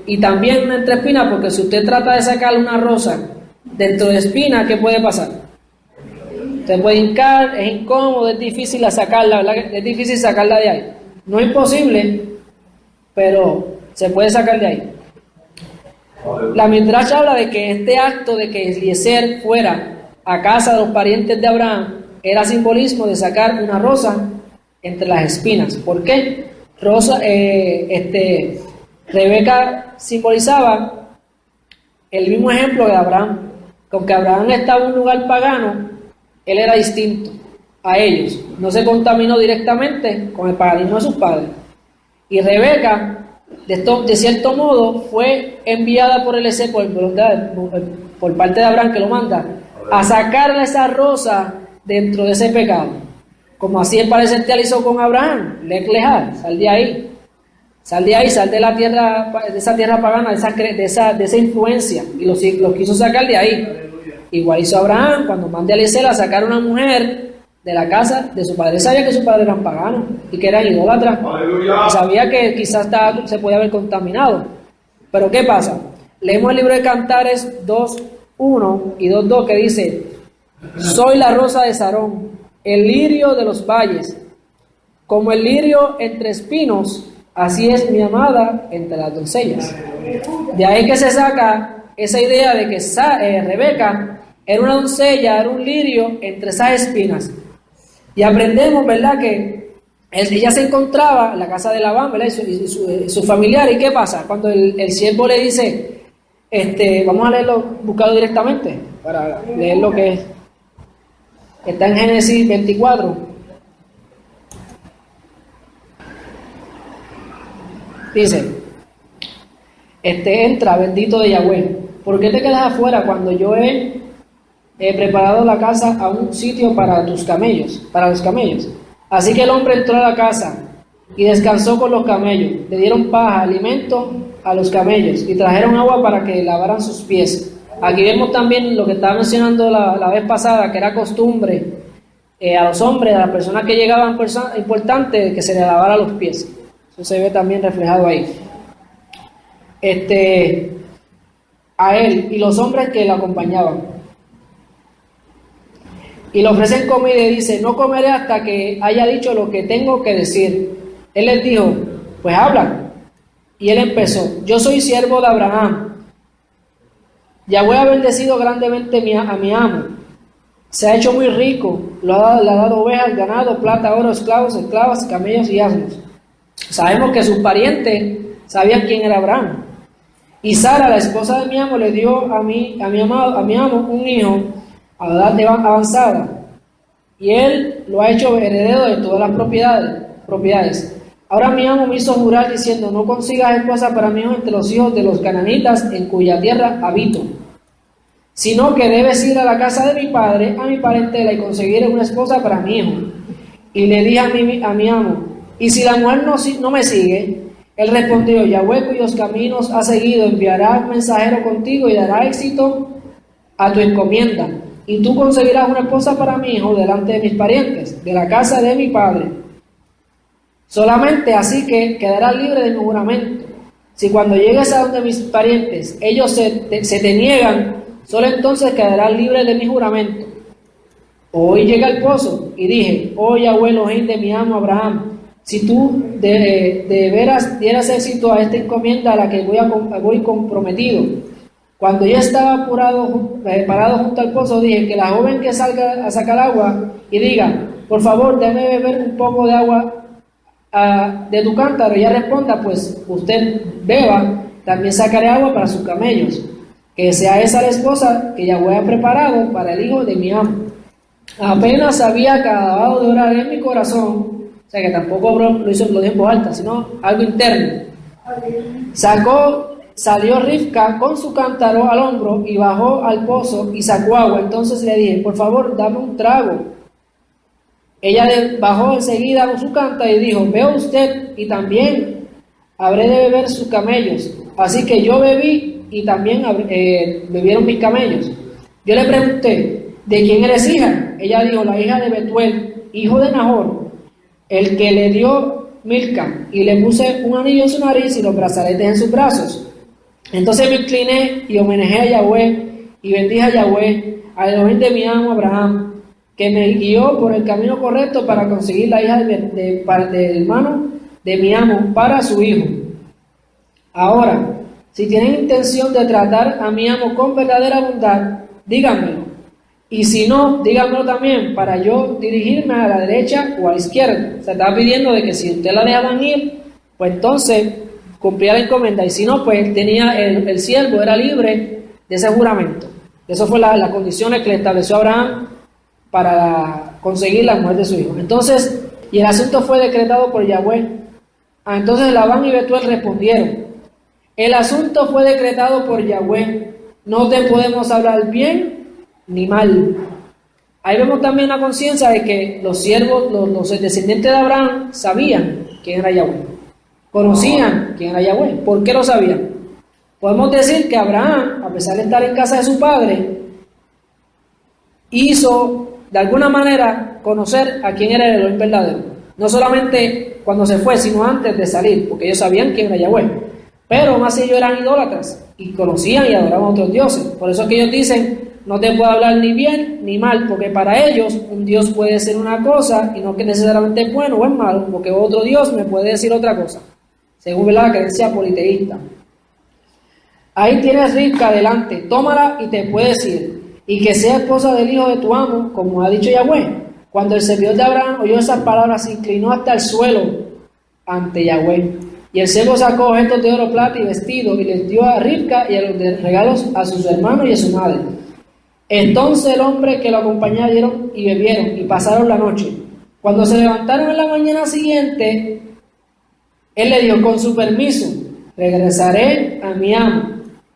y también una entre espinas, porque si usted trata de sacar una rosa dentro de espinas, ¿qué puede pasar? Usted puede hincar, es incómodo, es difícil sacarla, ¿verdad? Es difícil sacarla de ahí. No es imposible, pero se puede sacar de ahí. La Midrash habla de que este acto de que Eliezer fuera a casa de los parientes de Abraham era simbolismo de sacar una rosa entre las espinas. ¿Por qué? Rebeca simbolizaba el mismo ejemplo de Abraham, que aunque Abraham estaba en un lugar pagano, él era distinto a ellos, no se contaminó directamente con el paganismo de sus padres. Y Rebeca, de cierto modo, fue enviada por Eliezer, por parte de Abraham, que lo manda, a sacarle esa rosa dentro de ese pecado. Como así el Padre Celestial hizo con Abraham, sal de ahí, sal de la tierra, de esa tierra pagana, de esa influencia, y los quiso sacar de ahí. Igual hizo Abraham cuando mandó a Eliezer a sacar una mujer de la casa de su padre. Sabía que su padre eran paganos y que eran idólatras, y sabía que quizás se podía haber contaminado. Pero ¿qué pasa? Leemos el libro de Cantares 2:1 y 2:2, que dice: soy la rosa de Sarón, el lirio de los valles, como el lirio entre espinos, así es mi amada entre las doncellas. De ahí que se saca esa idea de que Rebeca era una doncella, era un lirio entre esas espinas. Y aprendemos, ¿verdad?, que ella se encontraba en la casa de Labán, ¿verdad?, y su familiar. ¿Y qué pasa? Cuando el siervo le dice, vamos a leerlo, buscado directamente, para leer lo que es. Está en Génesis 24. Dice, entra, bendito de Yahweh, ¿por qué te quedas afuera cuando yo he preparado la casa a un sitio para los camellos? Así que el hombre entró a la casa y descansó con los camellos. Le dieron paja, alimento a los camellos y trajeron agua para que lavaran sus pies. Aquí vemos también lo que estaba mencionando la vez pasada, que era costumbre a los hombres, a las personas que llegaban importantes, que se les lavara los pies. Eso se ve también reflejado ahí. A él y los hombres que lo acompañaban. y le ofrecen comida y dice, no comeré hasta que haya dicho lo que tengo que decir. Él les dijo, pues habla. Y él empezó, yo soy siervo de Abraham. Yahweh ha bendecido grandemente a mi amo. Se ha hecho muy rico, le ha dado ovejas, ganado, plata, oro, esclavos, esclavas, camellos y asnos. Sabemos que sus parientes sabían quién era Abraham. Y Sara, la esposa de mi amo, le dio a mi amo un hijo a edad avanzada. Y él lo ha hecho heredero de todas las propiedades. Ahora mi amo me hizo jurar diciendo, no consigas esposa para mi hijo entre los hijos de los cananitas en cuya tierra habito, sino que debes ir a la casa de mi padre, a mi parentela, y conseguir una esposa para mi hijo. Y le dije a mi amo, y si la mujer no me sigue, él respondió, Yahweh cuyos caminos ha seguido, enviará un mensajero contigo y dará éxito a tu encomienda, y tú conseguirás una esposa para mi hijo delante de mis parientes, de la casa de mi padre. Solamente así que quedarás libre de mi juramento. Si cuando llegues a donde mis parientes, ellos se te niegan, solo entonces quedarás libre de mi juramento. Hoy llega al pozo y dije, oh Yahweh Elohim de mi amo Abraham, si tú de veras dieras éxito a esta encomienda a la que voy comprometido. Cuando yo estaba parado junto al pozo, dije que la joven que salga a sacar agua y diga, por favor, déme beber un poco de agua de tu cántaro, ella responda, pues usted beba, también sacaré agua para sus camellos, que sea esa la esposa que Yahweh ha preparado para el hijo de mi amo. Apenas había acabado de orar en mi corazón, o sea que tampoco lo hizo en voz alta, sino algo interno. Salió Rivka con su cántaro al hombro y bajó al pozo y sacó agua. Entonces le dije, por favor, dame un trago. Ella bajó enseguida con su cántaro y dijo, veo usted y también habré de beber sus camellos. Así que yo bebí y también bebieron mis camellos. Yo le pregunté, ¿de quién eres hija? Ella dijo, la hija de Betuel, hijo de Nahor, el que le dio Milca, y le puse un anillo en su nariz y los brazaletes en sus brazos. Entonces me incliné y homenajé a Yahweh y bendije a Yahweh, al Elohim de mi amo Abraham, que me guió por el camino correcto para conseguir la hija del hermano de mi amo para su hijo. Ahora, si tienen intención de tratar a mi amo con verdadera bondad, díganmelo. Y si no, díganmelo también, para yo dirigirme a la derecha o a la izquierda. Se estaba pidiendo de que si usted la dejaban ir, pues entonces cumplía la encomienda. Y si no, pues tenía el siervo era libre de ese juramento. Eso fue las condiciones que le estableció Abraham para conseguir la mujer de su hijo. Entonces, y el asunto fue decretado por Yahweh. Entonces Labán y Betuel respondieron, el asunto fue decretado por Yahweh, no te podemos hablar bien ni mal. Ahí vemos también la conciencia de que los siervos, los descendientes de Abraham sabían quién era Yahweh, conocían quién era Yahweh. ¿Por qué lo sabían? Podemos decir que Abraham, a pesar de estar en casa de su padre, hizo de alguna manera conocer a quién era el Elohim verdadero. No solamente cuando se fue, sino antes de salir, porque ellos sabían quién era Yahweh. Pero más ellos eran idólatras y conocían y adoraban a otros dioses. Por eso es que ellos dicen, no te puedo hablar ni bien ni mal, porque para ellos un Dios puede ser una cosa y no que necesariamente es bueno o es malo, porque otro Dios me puede decir otra cosa, según la creencia politeísta. Ahí tienes Rivka adelante, tómala y te puedes ir, y que sea esposa del hijo de tu amo, como ha dicho Yahweh. Cuando el servidor de Abraham oyó esas palabras, se inclinó hasta el suelo ante Yahweh. Y el siervo sacó objetos de oro, plata y vestido, y les dio a Rivka y a los de regalos a sus hermanos y a su madre. Entonces el hombre que lo acompañaba dieron y bebieron, y pasaron la noche. Cuando se levantaron en la mañana siguiente, él le dijo, con su permiso, regresaré a mi amo.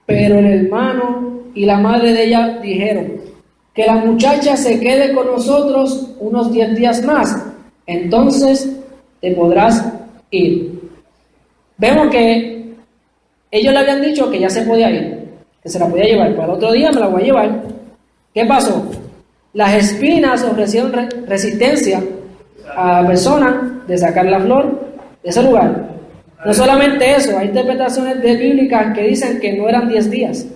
Pero el hermano y la madre de ella dijeron, que la muchacha se quede con nosotros unos 10 días más, entonces te podrás ir. Vemos que ellos le habían dicho que ya se podía ir, que se la podía llevar, pero al otro día me la voy a llevar. ¿Qué pasó? Las espinas ofrecieron resistencia a la persona de sacar la flor de ese lugar. No solamente eso, hay interpretaciones bíblicas que dicen que no eran 10 días.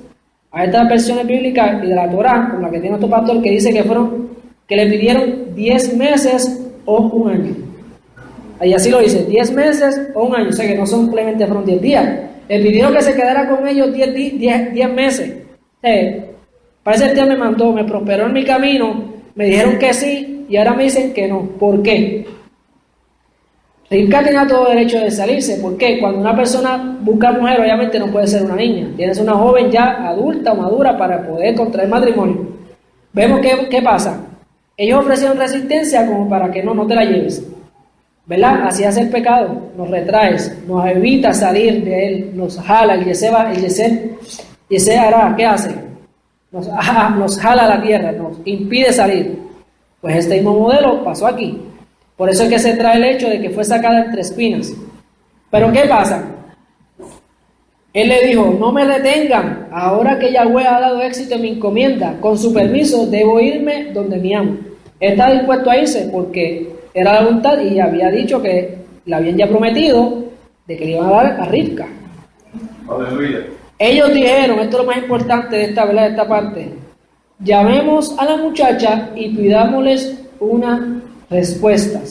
Hay estas versiones bíblicas y de la Torá, como la que tiene nuestro pastor, que dice que fueron que le pidieron 10 meses o un año. Ahí así lo dice, 10 meses o un año, o sea que no simplemente fueron 10 días. Le pidieron que se quedara con ellos 10 meses. Parece que Dios me mandó, me prosperó en mi camino, me dijeron que sí y ahora me dicen que no. ¿Por qué? Rivka tenía todo derecho de salirse. ¿Por qué? Cuando una persona busca mujer, obviamente no puede ser una niña. Tienes una joven ya adulta o madura para poder contraer matrimonio. Vemos qué pasa. Ellos ofrecieron resistencia como para que no te la lleves. ¿Verdad? Así hace el pecado. Nos retraes, nos evita salir de él, nos jala. El Yesé hará, ¿qué hace? Nos jala a la tierra, nos impide salir. Pues este mismo modelo pasó aquí. Por eso es que se trae el hecho de que fue sacada entre espinas. Pero ¿qué pasa? Él le dijo, no me detengan, ahora que Yahweh ha dado éxito en mi encomienda, con su permiso debo irme donde mi amo. Él está dispuesto a irse porque era la voluntad y había dicho que le habían ya prometido de que le iban a dar a Rivka. Aleluya. Ellos dijeron, esto es lo más importante de esta, ¿verdad? De esta parte, llamemos a la muchacha y pidámosles una respuesta.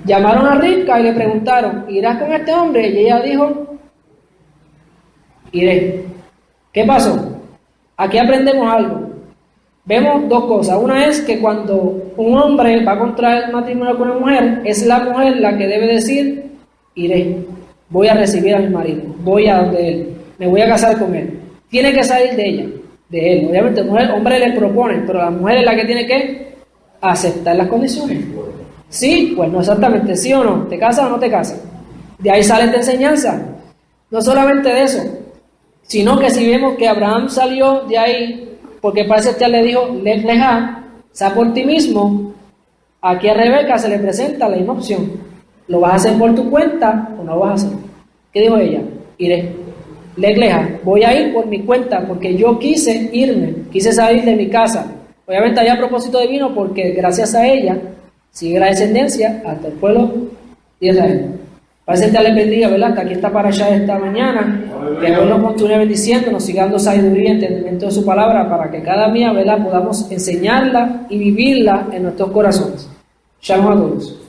Llamaron a Rivka y le preguntaron, ¿irás con este hombre? Y ella dijo, iré. ¿Qué pasó? Aquí aprendemos algo. Vemos dos cosas. Una es que cuando un hombre va a contraer matrimonio con una mujer, es la mujer la que debe decir, iré, voy a recibir a mi marido, voy a donde él, me voy a casar con él. Tiene que salir de ella, de él. Obviamente el hombre le propone, pero la mujer es la que tiene que aceptar las condiciones. Sí, pues no exactamente, sí o no, ¿te casas o no te casas? De ahí sale esta enseñanza. No solamente de eso, sino que si vemos que Abraham salió de ahí, porque parece que le dijo, leja, sal por ti mismo, aquí a Rebeca se le presenta la misma opción. ¿Lo vas a hacer por tu cuenta o no lo vas a hacer? ¿Qué dijo ella? Iré. Leja, voy a ir por mi cuenta, porque yo quise irme, quise salir de mi casa. Obviamente había propósito divino, porque gracias a ella sigue la descendencia hasta el pueblo de Israel. Parece que Dios les bendiga, ¿verdad? Hasta aquí está para allá esta mañana. Que Dios nos continúe bendiciendo, nos siga dando sabiduría y entendimiento de su palabra para que cada día, ¿verdad?, podamos enseñarla y vivirla en nuestros corazones. Shalom a todos.